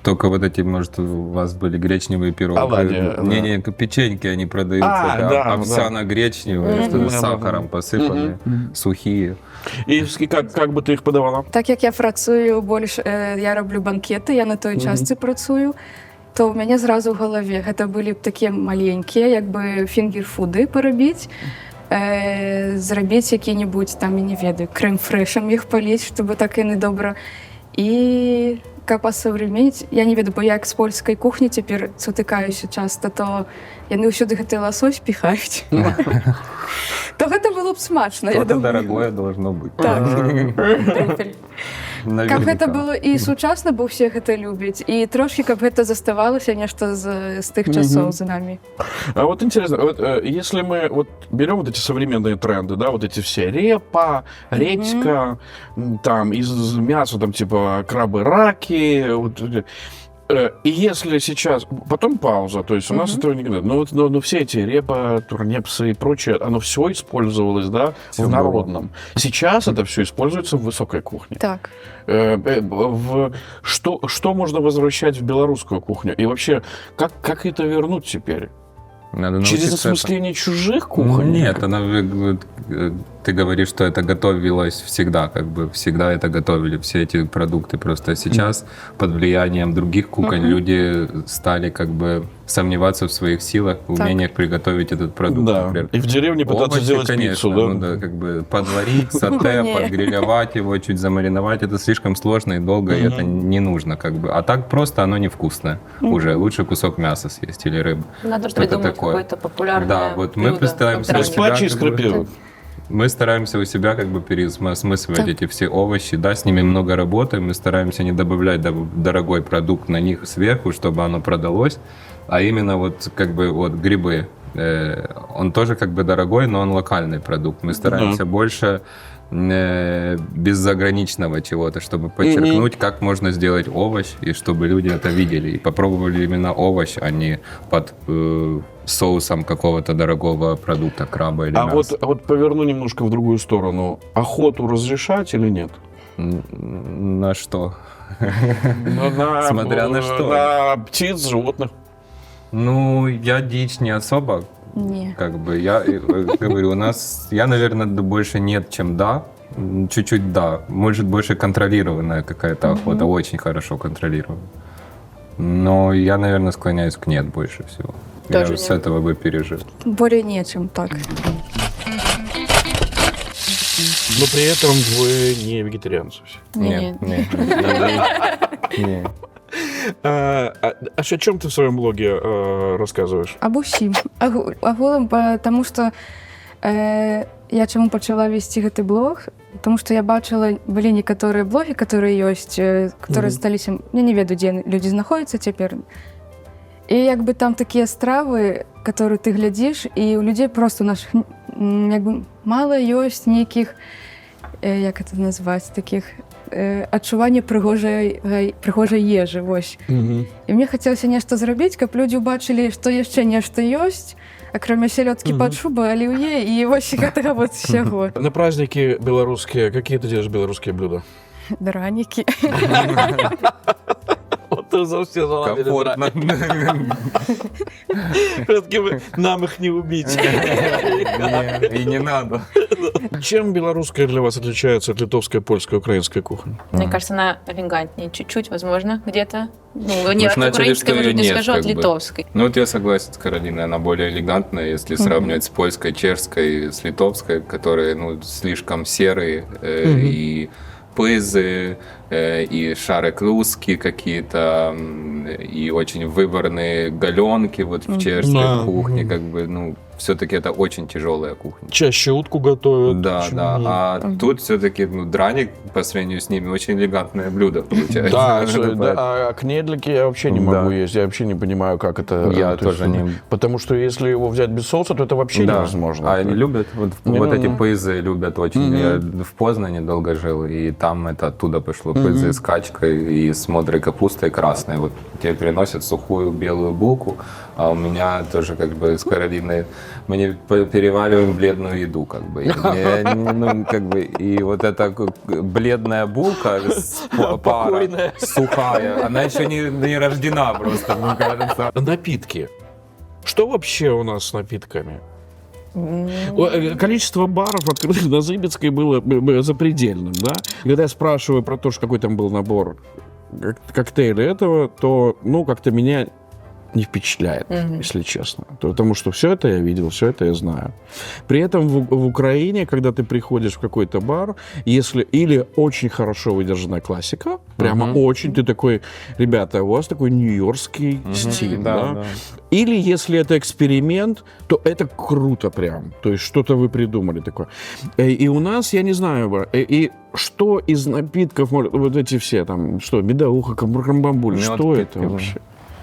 Только вот эти, может, у вас были гречневые пироги. Не, печеньки они продаются. Овсяно-гречневые, с сахаром посыпанные, сухие. И как бы ты их подавала? Так як я працую больш, я раблю банкеты, я на той частцы працую, то ў мяне зразу ў галаве гэта былі б такія маленькія, як бы фінгер-фуды парабіць, зрабіць які-небудзь там, я не ведаю, крэм-фрэшам іх паліць, чтобы так яны добра. І каб асаўременіць, я не ведаю, бо я з польскай кухні цяпер сутыкаюся часта, то яны ўсюды гэты ласось піхаюць. То гэта было б смачна. Что-то дорогое должно быть. Так. Каб гэта было і сучасна, бо ўсе гэта любяць, і трошки, каб гэта заставалася нешта з тых часоў за нами. А вот интересно, вот, если мы вот берем вот эти современные тренды, да, вот эти все репа, редька, там из мяса, там типа крабы, раки, вот, И если сейчас... Потом пауза, то есть у нас этого никогда... Но все эти репа, турнепсы и прочее, оно все использовалось, да, Всё в было. народном. Сейчас это все используется в высокой кухне. Так. Что можно возвращать в белорусскую кухню? И вообще, как это вернуть теперь? Надо Через научиться этому. осмысление чужих кухонь? Нет, ты говоришь, что это готовилось всегда, как бы всегда это готовили, все эти продукты. Просто сейчас под влиянием других кухонь люди стали как бы сомневаться в своих силах, в умениях приготовить этот продукт. Да. Например. И в деревне пытаться Овощи, сделать конечно, пиццу, да? ну да, как бы подварить, сате, Не. подгрилевать его, чуть замариновать, это слишком сложно и долго, и это не нужно, как бы. А так просто оно невкусное уже. Лучше кусок мяса съесть или рыбы. Надо Что-то придумать такое. какое-то популярное Да, вот мы блюдо. представимся Вот у себя, Гаспачо из как бы, крапивы. мы стараемся у себя как бы переосмысливать Так. эти все овощи, да, с ними много работаем, мы стараемся не добавлять дорогой продукт на них сверху, чтобы оно продалось, а именно вот как бы вот грибы, он тоже как бы дорогой, но он локальный продукт, мы стараемся больше без заграничного чего-то, чтобы подчеркнуть, как можно сделать овощ, и чтобы люди это видели, и попробовали именно овощ, а не под соусом какого-то дорогого продукта, краба или мяса. А вот поверну немножко в другую сторону. Охоту разрешать или нет? На что? Смотря на что. На птиц, животных. Ну, я дичь не особо, Не. как бы, я говорю, у нас, я, наверное, больше нет, чем да, чуть-чуть да, может, больше контролированная какая-то охота, очень хорошо контролированная. Но я, наверное, склоняюсь к нет больше всего. Тоже Я с нет. этого бы пережил. Более нечем так. Но при этом вы не вегетарианцы все. Нет, нет. Нет. А о чем ты в своем блоге рассказываешь? Або усім. Агулам, тому що я чому почала вести гэты блог, потому что я бачила, былі некаторыя блогі, которые ёсць, которые засталіся, я не ведаю, дзе людзі знаходзяцца цяпер. І як бы там такія стравы, которые ты глядзіш, і у людзей просто наших як бы мала ёсць нейкіх, як это назваць, такіх адчування прыгожай ежы, вось. І мне хацелася нешта зрабіць, каб людзі ўбачылі, што яшчэ нешта ёсць, акрамя сялёдкі пад шубай, аліўе і вось гэтага вот усяго. На праздники белорусские, какие ты делаешь белорусские блюда? Дранікі. Вот ты за все заладили. Комфортно. Все-таки нам их не убить. И не надо. Чем белорусская для вас отличается от литовской, польской, украинской кухни? Мне кажется, она элегантнее чуть-чуть, возможно, где-то. Ну, Вы не ж от начали, украинской, что может, не нет, скажу, от как бы. литовской. Ну вот я согласен с Каролиной, она более элегантная, если сравнивать с польской, чешской, с литовской, которые ну, слишком серые и пызы, и шары клуски какие-то, и очень выборные галенки вот в чешской Да. кухне, как бы, ну, все-таки это очень тяжелая кухня. Чаще утку готовят. Да, чем да. нет. А тут все-таки ну, драник по сравнению с ними очень элегантное блюдо получается. Да, Поэтому- а кнедлики я вообще не могу Да. есть. Я вообще не понимаю, как это. Я то есть, тоже не- Потому что если его взять без соуса, то это вообще Да. невозможно. А они любят, вот, Не, вот ну, эти ну. пызы любят очень. Я в Познане долго жил, и там это оттуда пошло. Пызы с качкой и с мудрой капустой красной. Вот тебе приносят сухую белую булку, а у меня тоже как бы с Каролиной мы переваливаем бледную еду, как бы. И мне, ну, как бы, и вот эта бледная булка пара, Покойная. сухая, она еще не рождена просто, мне кажется. Напитки. Что вообще у нас с напитками? Количество баров, открытых на Зыбецкой, было запредельным, да? Когда я спрашиваю про то, что какой там был набор коктейлей этого, то, ну, как-то меня не впечатляет, если честно. Потому что все это я видел, все это я знаю. При этом в Украине, когда ты приходишь в какой-то бар, если или очень хорошо выдержанная классика, прямо очень, ты такой, ребята, у вас такой нью-йоркский стиль, да? Или если это эксперимент, то это круто прям. То есть что-то вы придумали такое. И у нас, я не знаю, и что из напитков, вот эти все там, что, медовуха, камбамбуль, Мёд что это питный, вообще?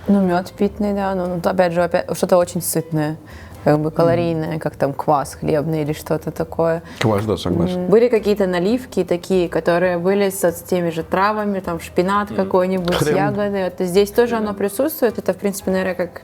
Ну, мед питный, да, но опять же, что-то очень сытное. как бы калорийное, как там квас хлебный или что-то такое. Квас, да, согласен. Были какие-то наливки такие, которые были с теми же травами, там шпинат какой-нибудь, Хрен. ягоды. Это здесь тоже оно присутствует. Это, в принципе, наверное, как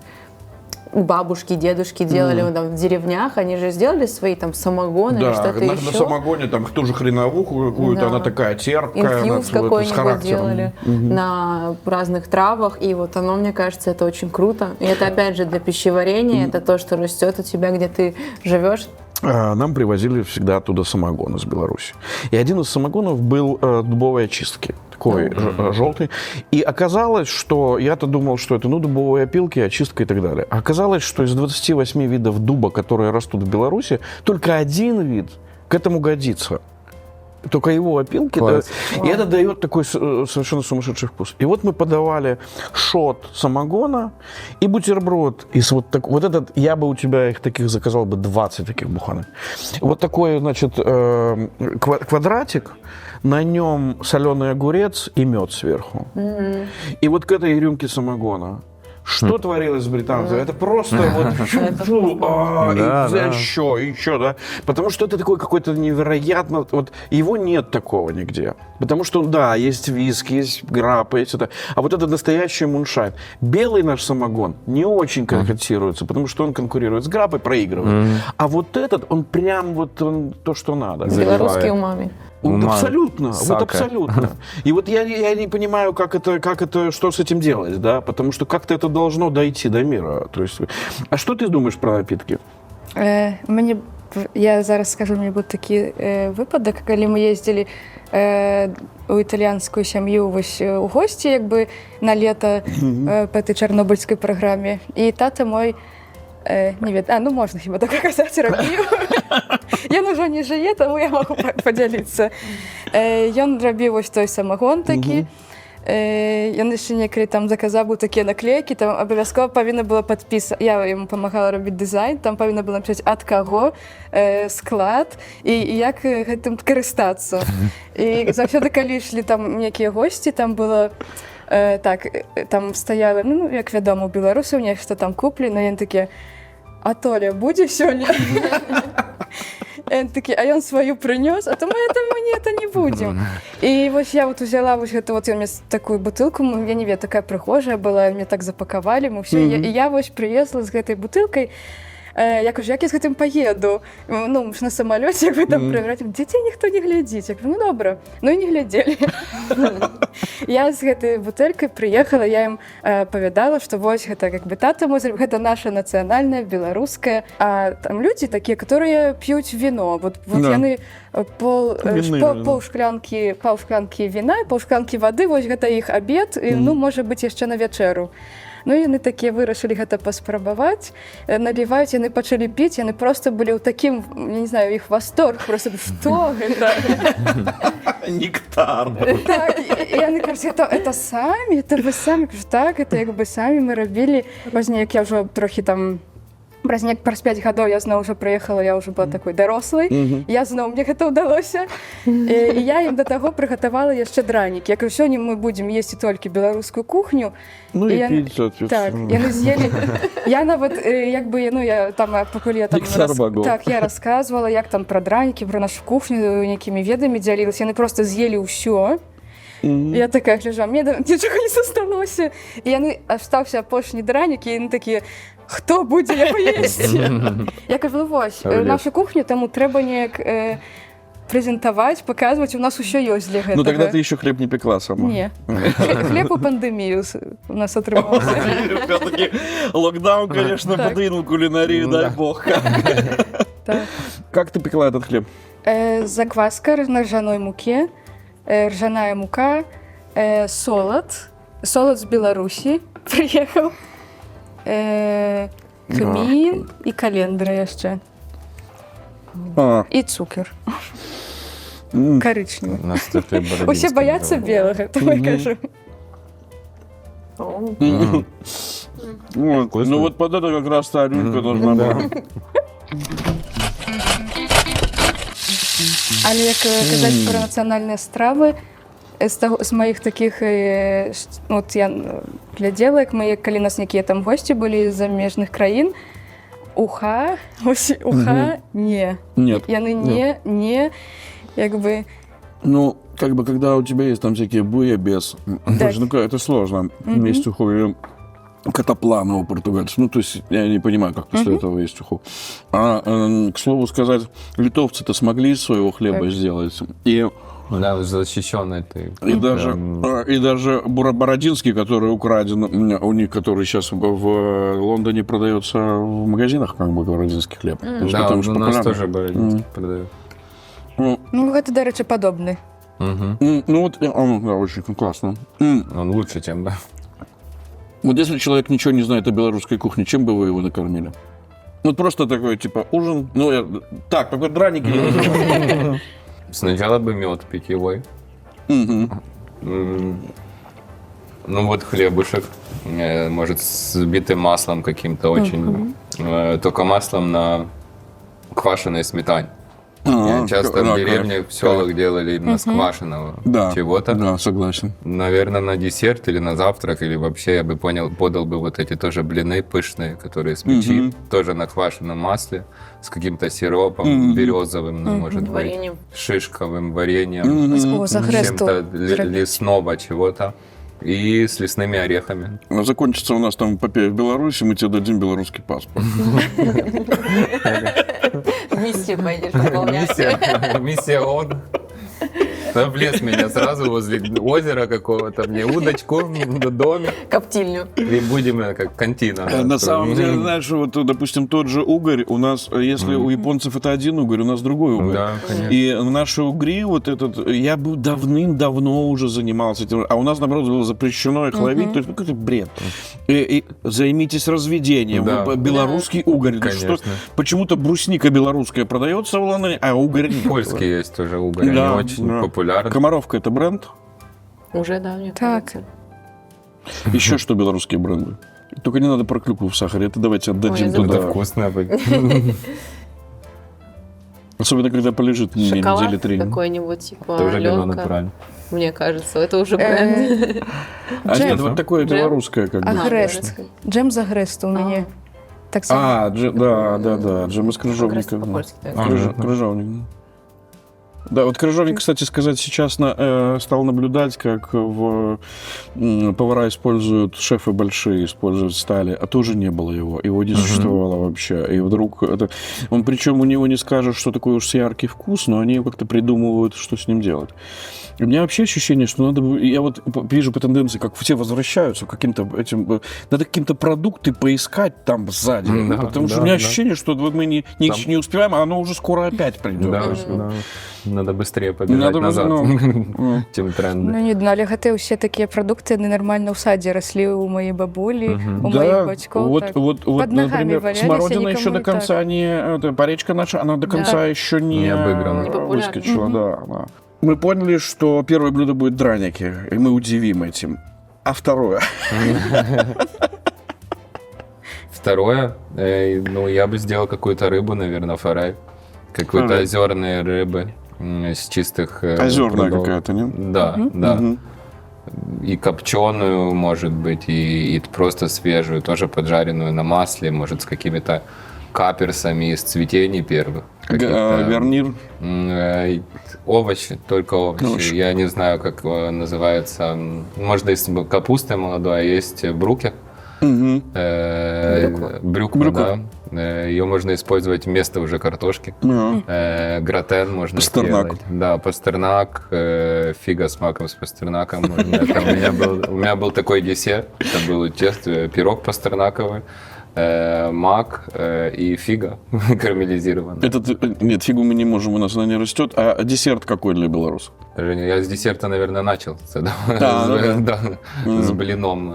у бабушки, дедушки делали там в деревнях. Они же сделали свои там самогоны или Да, что-то на еще. самогоне там ту же хреновуху какую-то, Да. она такая терпкая. Инфьюз с какой-нибудь характером. делали на разных травах. И вот оно, мне кажется, это очень круто. И это, опять же, для пищеварения. Это то, что растет у тебя, где ты живешь. Нам привозили всегда оттуда самогон из Беларуси. И один из самогонов был дубовой очистки, такой желтый. И оказалось, что я-то думал, что это дубовые опилки, очистка и так далее. А оказалось, что из 28 видов дуба, которые растут в Беларуси, только один вид к этому годится. Только его опилки, да, Класс. и это дает такой совершенно сумасшедший вкус. И вот мы подавали шот самогона и бутерброд. И вот этот, я бы у тебя их таких заказал бы 20 таких буханок. Вот такой, значит, квадратик, на нем соленый огурец и мед сверху. И вот к этой рюмке самогона. Что творилось с британцами? Это просто вот чу-чу, Да, да. еще, да. Потому что это такой какой-то невероятно... Вот его нет такого нигде. Потому что, да, есть виски, есть граппа, есть это. А вот это настоящий муншайн. Белый наш самогон не очень котируется, потому что он конкурирует с граппой, проигрывает. А вот этот, он прям вот он, то, что надо. Белорусский умами. Умами. Абсолютно, вот Сака. абсолютно. И вот я не понимаю, как это, что с этим делать, да, потому что как-то это должно дойти до мира. То есть, а что ты думаешь про напитки? Я зараз скажу, мені був такий випадок, коли ми їздили у італійську сім'ю у гості, якби на літо по цій чорнобильській програмі. І тато мой, можна хіба так казати, робив. Ён ужо не жыве, таму я магу падзяліцца. Ён рабіў вось той самагон такі. Ён яшчэ некалі там заказаў быў такія наклейкі, там абавязкова павінна была падпісаць. Я яму памагала рабіць дызайн, там павінна была напісаць ад каго, склад і як гэтым карыстацца. І заўсёды, калі ішлі там некія госці, там было там стаяла, як вядома, у беларусаў нешта там куплена, ён такі: «А Толя будзе сёння?» Такі, а ён сваю прынёс, а то мы это не будзем. І вось я вот узяла вось гэта, вот ён мне такую бутылку, я не ведаю, такая прыгожая была, мне так запакавалі, мы ўсё, і я вось прыезла з гэтай бутылкай. Я кажу, як я з гэтым паеду? На самалёце, як вы там прыграць, дзяцей ніхто не глядзіць. Я кажу, добра, і не глядзелі. Я з гэтай бутэлькай прыехала, я ім павядала, што вось гэта як бы тата мой, гэта наша нацыянальная, беларуская. А там людзі такія, которые п'юць віно. Вот яны паўшклянкі віна, паўшклянкі вады, вось гэта іх абед, і можа быць яшчэ на вячэру. Яны такія вырашылі гэта паспрабаваць, наліваюць, яны пачалі піць, яны проста былі ў такім, я не знаю, іх восторг, просто што гэта? Нектар. Так, і яны кажуць, это самі, это вы самі? Кажу, так, это як бы самі мы рабілі. Пазней, як я ўжо трохі там праз 5 гадоў я зноў уже прыехала, я ўжо была такой дарослай, я зноў, мне гэта ўдалося. І я ім да таго прыгатавала яшчэ дранікі. Я кажу, сёння мы будзем есці толькі беларускую кухню. І піць, соответственно. Так, яны з'елі. Я нават, як бы, я там, пакуль я там... Так, я расказвала, як там пра дранікі, пра нашу кухню, якімі ведамі дзялілася. Яны проста з'елі ўсё. Я такая гляжу, мне нічога не засталося. І яны, астаўся апошні дранік, і яны такія: «Хто будзе яго есці?» Я кажу, вось, нашу кухню таму трэба неяк прэзентаваць, паказваць, у нас усё ёсць для гэтага. Тогда ты еще хлеб не пекла сама. Не. Хлеб у пандемію у нас атрымаўся. Все-таки локдаун, конечно, подвинул кулинарию, дай бог. Как ты пекла этот хлеб? Закваска на ржаной муке, ржаная мука, солод з Беларусі прыехаў, камін і календра яшчэ. І цукер. Карычневы. Усе баяцца белага, то я кажу. Ну вот под это как раз та рюмка должна была. Але як казаць пра нацыянальныя стравы, з маіх такіх, от я глядзела, як калі нас некія там госці былі з замежных краін, уха, ось уха, ні. Нет. Яны не, якби, Ну, как бы, когда у тебя есть там всякие буябес, это сложно. Есть уху или катаплан у португальцев. Ну, то есть, я не понимаю, как после этого есть уху. К слову сказать, литовцы-то смогли из своего хлеба сделать. И Да, защищенный ты. И даже Бородинский, который украден у них, который сейчас в Лондоне продается в магазинах, как бы бородинский хлеб. Да, Потому у что нас популярный. тоже Бородинский продают. ну, гэта, дарэчы, падобны. Ну вот, он, да, очень классно. Он лучше, чем, да. Вот если человек ничего не знает о белорусской кухне, чем бы вы его накормили? Вот просто такой, типа, ужин. Ну, так, только драники. Сначала бы мед питьевой. Мгм. Ну вот хлебушек, может, с взбитым маслом каким-то очень. Только маслом на квашеной сметане. Часто в деревне, в селах делали именно с квашеного Да, чего-то. да, согласен. Наверное, на десерт или на завтрак, или вообще, я бы понял, подал бы вот эти тоже блины пышные, которые с печи, тоже на квашеном масле, с каким-то сиропом березовым, ну, может быть, Вареньем. шишковым вареньем, О, загресту. чем-то лесного чего-то и с лесными орехами. Закончится у нас там эпопея в Беларуси, мы тебе дадим белорусский паспорт. Миссию пойдешь выполнять. Миссия ООН. Да, в лес меня сразу возле озера какого-то, мне удочку, домик, Коптильню. и будем как контина. На самом деле, знаешь, вот, допустим, тот же угорь, у нас, если у японцев это один угорь, у нас другой угорь. Да, конечно. И наши угри, вот этот, я бы давным-давно уже занимался этим, а у нас, наоборот, было запрещено их ловить, то есть, ну, какой-то бред. И займитесь разведением. Да. Белорусский угорь. Ну, что, Конечно. почему-то брусника белорусская продается в Лондоне, а угорь нет. Польский есть тоже угорь, они Да, очень да. популярны. Комаровка — это бренд? Уже, да, мне Так. кажется. Еще что белорусские бренды? Только не надо про клюкву в сахаре, это давайте отдадим Ой, туда. Это вкусно будет. Особенно, когда полежит недели Шоколад 3. какой-нибудь, типа Тоже вино Аленка. натурально. Мне кажется, это уже бренд. А Джем. нет, вот такое Джем. белорусское, как бы. Агрест. Джем з агресту у мяне. Так само. Да, джем из крыжовника. По-польски, да. Крыжовник. Да, вот крыжовник, кстати сказать, сейчас стал наблюдать, как повара используют, шефы большие используют стали, а тоже не было его. Его не существовало вообще. И вдруг это... Он, причем у него не скажешь, что такой уж яркий вкус, но они как-то придумывают, что с ним делать. И у меня вообще ощущение, что надо... Я вот вижу по тенденции, как все возвращаются к каким-то этим... Надо какие-то продукты поискать там сзади. Да, потому что да, у меня да. ощущение, что вот мы не успеваем, а оно уже скоро опять придет. Да, да. Надо быстрее побежать Надо назад, ну, чем тренды. Ну, не, але гэта ўсе такія прадукты, яны нармальна ў садзе раслі ў маёй бабулі, у Да, маіх бацькоў. вот, так. вот, Под ногами например, валялись, смородина и еще до никому и конца так. не... Это, поречка наша, она до конца еще не, Не обыграна. Не популярна. выскочила. Да. Мы поняли, что первое блюдо будет драники, и мы удивим этим. А второе? Второе, ну, я бы сделал какую-то рыбу, наверное, форель. Какой-то Форель. озерные рыбы с чистых Озерная прудов. какая-то, не? Да, да. Мгм. И копченую, может быть, и просто свежую, тоже поджаренную на масле, может, с какими-то каперсами из цветений первых. каких-то, Гарнир. Овощи, только овощи. Овощи. Я не знаю, как называется. Можно из капусты молодой, а есть брукер. Мгм. Брюква, Брюква. да. Ее можно использовать вместо уже картошки. Да. Гратен можно Пастернак. сделать. Да, пастернак, фига с маком, с пастернаком. можно. Это у меня был такой десерт. Это был пирог пастернаковый, мак и фига карамелизированная. Нет, фигу мы не можем, у нас она не растет. А десерт какой для белорусов? Женя, я с десерта, наверное, начал. Да. С блином.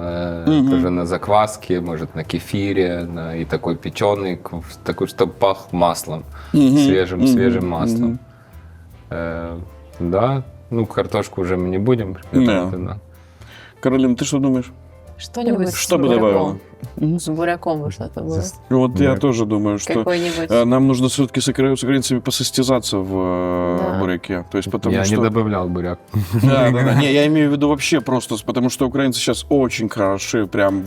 Тоже на закваске, может, на кефире. И такой печеный, такой, чтобы пах маслом. Свежим маслом. Да, ну, картошку уже мы не будем. Да. Каролина, ты что думаешь? Что-нибудь Что с бы добавила? буряком. С буряком бы что-то было. Вот я тоже думаю, что Какой-нибудь. нам нужно все-таки с украинцами посостязаться в Да. буряке. То есть, потому Я что... не добавлял буряк. Да. Не, я имею в виду вообще просто, потому что украинцы сейчас очень хороши прям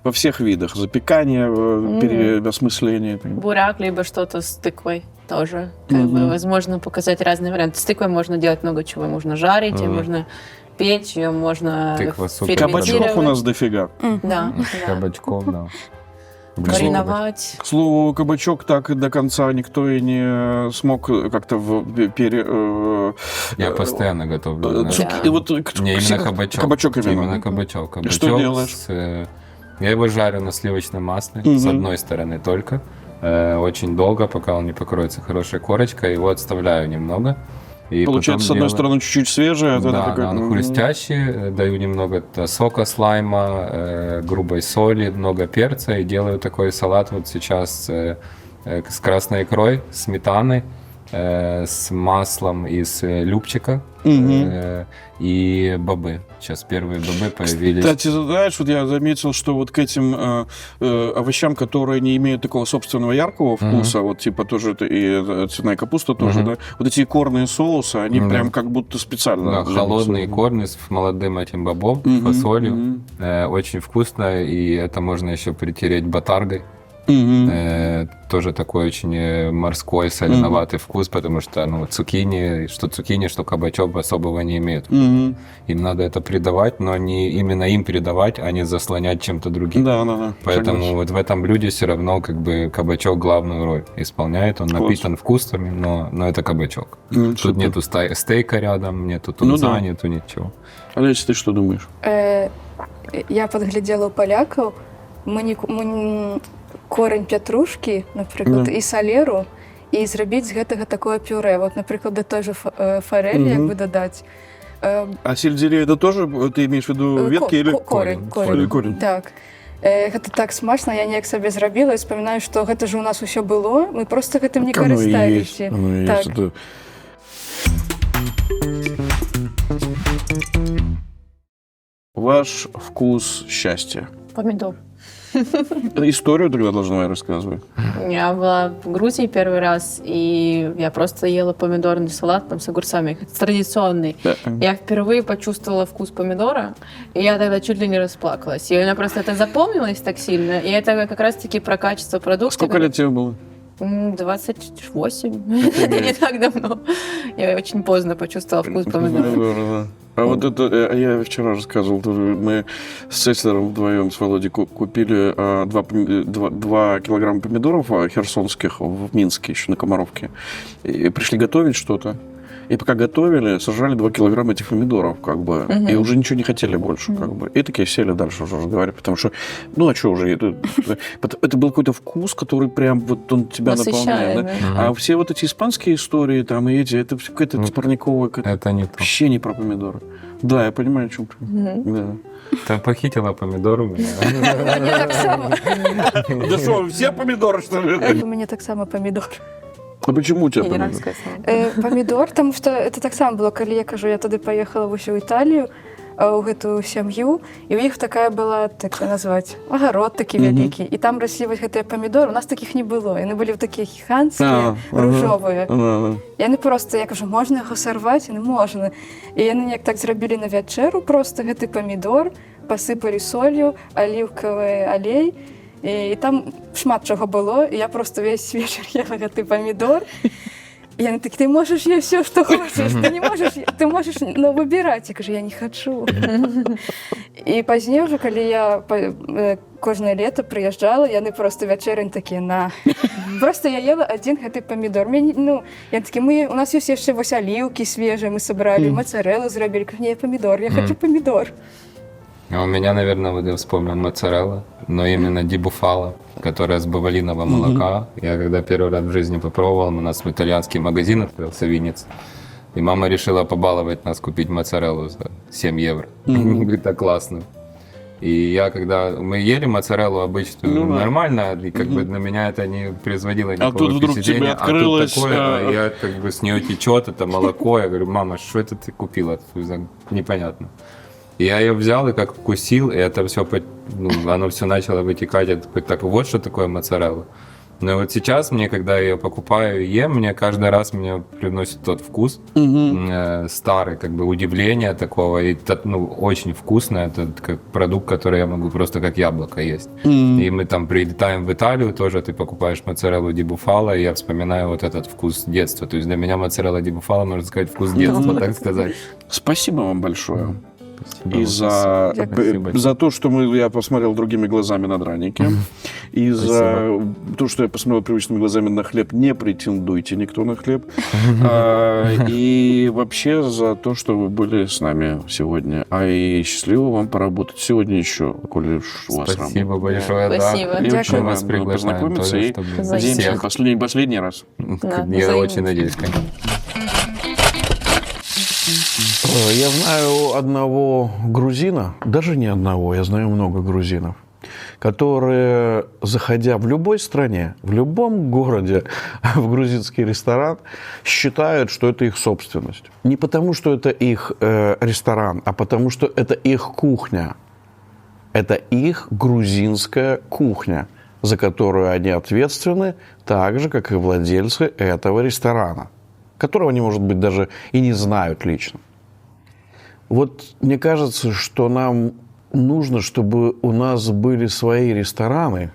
во всех видах. Запекание, переосмысление. Буряк, либо что-то с тыквой тоже. Как бы, возможно, показать разные варианты. С тыквой можно делать много чего. Можно жарить, ее можно печь, ее можно Тыква супер. Кабачков у нас дофига. Да. Кабачков, да. Мариновать. К слову, кабачок так и до конца никто и не смог как-то Я постоянно готовлю. да. И вот, Не, именно кабачок. Кабачок именно. Именно кабачок. И что делаешь? Я его жарю на сливочном масле, с одной стороны только. Очень долго, пока он не покроется хорошей корочкой. Его отставляю немного. И получается, с потом одной делаю- стороны, чуть-чуть свежее, а Да, это такой... он хрустящий, даю немного сока с лайма, грубой соли, много перца и делаю такой салат вот сейчас с красной икрой, сметаной, с маслом из любчика и бобы. Сейчас первые бобы появились. Кстати, знаешь, вот я заметил, что вот к этим овощам, которые не имеют такого собственного яркого вкуса, вот типа тоже это и цветная капуста тоже, да, вот эти икорные соусы, они прям как будто специально... Да, холодные корни с молодым этим бобом, фасолью. Очень вкусно, и это можно еще притереть ботаргой. Тоже такой очень морской, соленоватый вкус, потому что цукини, что кабачок особого не имеет. Им надо это придавать, но не именно им придавать, а не заслонять чем-то другим. Да. Поэтому согласен. вот в этом блюде все равно как бы кабачок главную роль исполняет. Он напитан вкусами, но это кабачок. Тут супер. нету стейка рядом, нету тунца, да. нету ничего. Олеся, ты что думаешь? Я падглядзела ў палякаў, корань пятрушкі, напрыклад, і салеру, і зрабіць з гэтага такое пюрэ. Вот, напрыклад, да той же фарэлі, як бы дадаць. А сельдерей это тоже, ты имеешь в виду ветки или... Корень. Так. Гэта так смачна, я неяк сабе зрабіла і вспамінаю, што гэта ж у нас усё было, мы просто гэтым не карысталіся. Так. Ваш вкус счастья. Помидор. Историю тогда должна рассказывать. Я была в Грузии первый раз, и я просто ела помидорный салат там с огурцами, традиционный. Да. Я впервые почувствовала вкус помидора, и я тогда чуть ли не расплакалась. И у меня просто это запомнилось так сильно, и это как раз-таки про качество продукта. Сколько лет тебе было? 28. Не так давно. Я очень поздно почувствовала вкус помидора. А вот это, я вчера рассказывал, тоже мы с Цеслером вдвоем, с Володей, купили 2 килограмма помидоров херсонских в Минске, еще на Комаровке, и пришли готовить что-то. И пока готовили, сожрали 2 килограмма этих помидоров, как бы, и уже ничего не хотели больше, как бы. И такие сели дальше уже разговаривать, потому что, ну, а что уже, это был какой-то вкус, который прям вот он тебя наполняет. Да? А все вот эти испанские истории, там, и эти, это какая-то парниковая, Это не то. вообще не про помидоры. Да, я понимаю, о чем ты. Да. Ты похитила помидор у меня. Да что, все помидоры, что ли? У мяне таксама памідор. А почему у тебя помидоры? Генеральское слово. Памідор, таму што это таксама было, калі я кажу, я тады паехала вось у Італію, у гэтую сям'ю, і ў іх такая была, так назваць, агарод такі вялікі, і там раслі вось гэтыя памідоры, у нас такіх не было, яны былі такія гіганцкія, ружовыя. Яны проста, я кажу, можна яго сарваць? Яны можна. І яны неяк так зрабілі на вячэру проста гэты памідор, пасыпалі солью, аліўкавы алей, і там шмат чаго было, і я просто весь вечар ела гэты памідор. І яны такі, ты можаш я все, што хочаш, ты не можаш, ты можаш выбіраць. Я кажу, я не хачу. І пазней уже, калі я кожнае лета прыязджала, яны просто вячэрань такія на. Просто я ела адзін гэты памідор. Я такі, у нас ёсць яшчэ вось аліўкі свежыя, мы сабралі, моцареллу зрабілі. Кажу, не, памідор, я хочу памідор. А у меня, наверное, вот я вспомнил моцарелла, но именно ди буфало, которая с бавалинового молока. Я когда первый раз в жизни попробовал, у нас итальянский магазин открылся в Виннице, и мама решила побаловать нас, купить моцареллу за 7 евро. Говорит, так классно. И я, когда мы ели моцареллу обычную, нормально, и как бы для меня это не производило никакого тут вдруг впечатления. тебе открылось... А тут такое, я как бы с нее течет это молоко, я говорю, мама, что это ты купила? Непонятно. Я ее взял и как вкусил, и это все, оно все начало вытекать. Я такой, так, вот что такое моцарелла. Но вот сейчас мне, когда я ее покупаю и ем, мне каждый раз меня приносит тот вкус старый, как бы удивление такого, и очень вкусно. Это как продукт, который я могу просто как яблоко есть. И мы там прилетаем в Италию, тоже ты покупаешь моцареллу ди буфало, и я вспоминаю вот этот вкус детства. То есть для меня моцарелла ди буфало, можно сказать, вкус детства, так сказать. Спасибо вам большое. Спасибо. И за то, что я посмотрел другими глазами на драники, и за то, что я посмотрел привычными глазами на хлеб. Не претендуйте никто на хлеб. И вообще за то, что вы были с нами сегодня. И счастливо вам поработать сегодня еще, коли у вас работа. Спасибо большое. Спасибо. Да. Дякую. Очень вас Рад был приглашаем познакомиться тоже, и чтобы надеемся, всех. последний раз. Да, Я взаимно. очень надеюсь, конечно. Я знаю одного грузина, даже не одного, я знаю много грузинов, которые, заходя в любой стране, в любом городе, в грузинский ресторан, считают, что это их собственность. Не потому, что это их ресторан, а потому, что это их кухня. Это их грузинская кухня, за которую они ответственны, так же, как и владельцы этого ресторана, которого они, может быть, даже и не знают лично. Вот мне кажется, что нам нужно, чтобы у нас были свои рестораны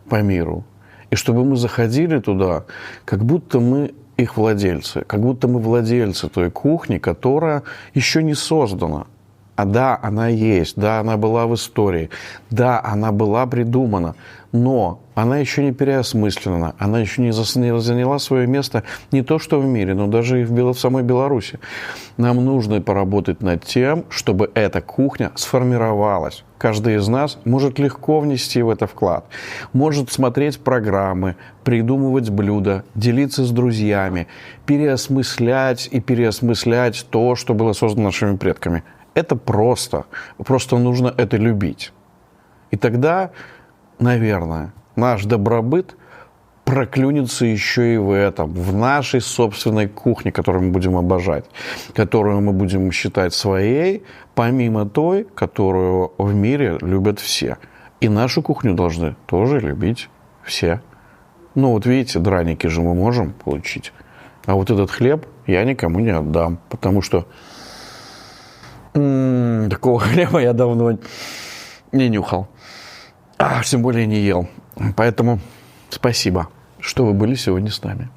по миру, и чтобы мы заходили туда, как будто мы их владельцы, как будто мы владельцы той кухни, которая еще не создана. А да, она есть, да, она была в истории, да, она была придумана, но она еще не переосмыслена, она еще не заняла свое место не то что в мире, но даже и в самой Беларуси. Нам нужно поработать над тем, чтобы эта кухня сформировалась. Каждый из нас может легко внести в это вклад, может смотреть программы, придумывать блюда, делиться с друзьями, переосмыслять то, что было создано нашими предками. Это просто нужно это любить. И тогда, наверное, наш добробыт проклюнется еще и в этом, в нашей собственной кухне, которую мы будем обожать, которую мы будем считать своей, помимо той, которую в мире любят все. И нашу кухню должны тоже любить все. Ну вот видите, драники же мы можем получить, а вот этот хлеб я никому не отдам, потому что такого хлеба я давно не нюхал, тем более не ел. Поэтому спасибо, что вы были сегодня с нами.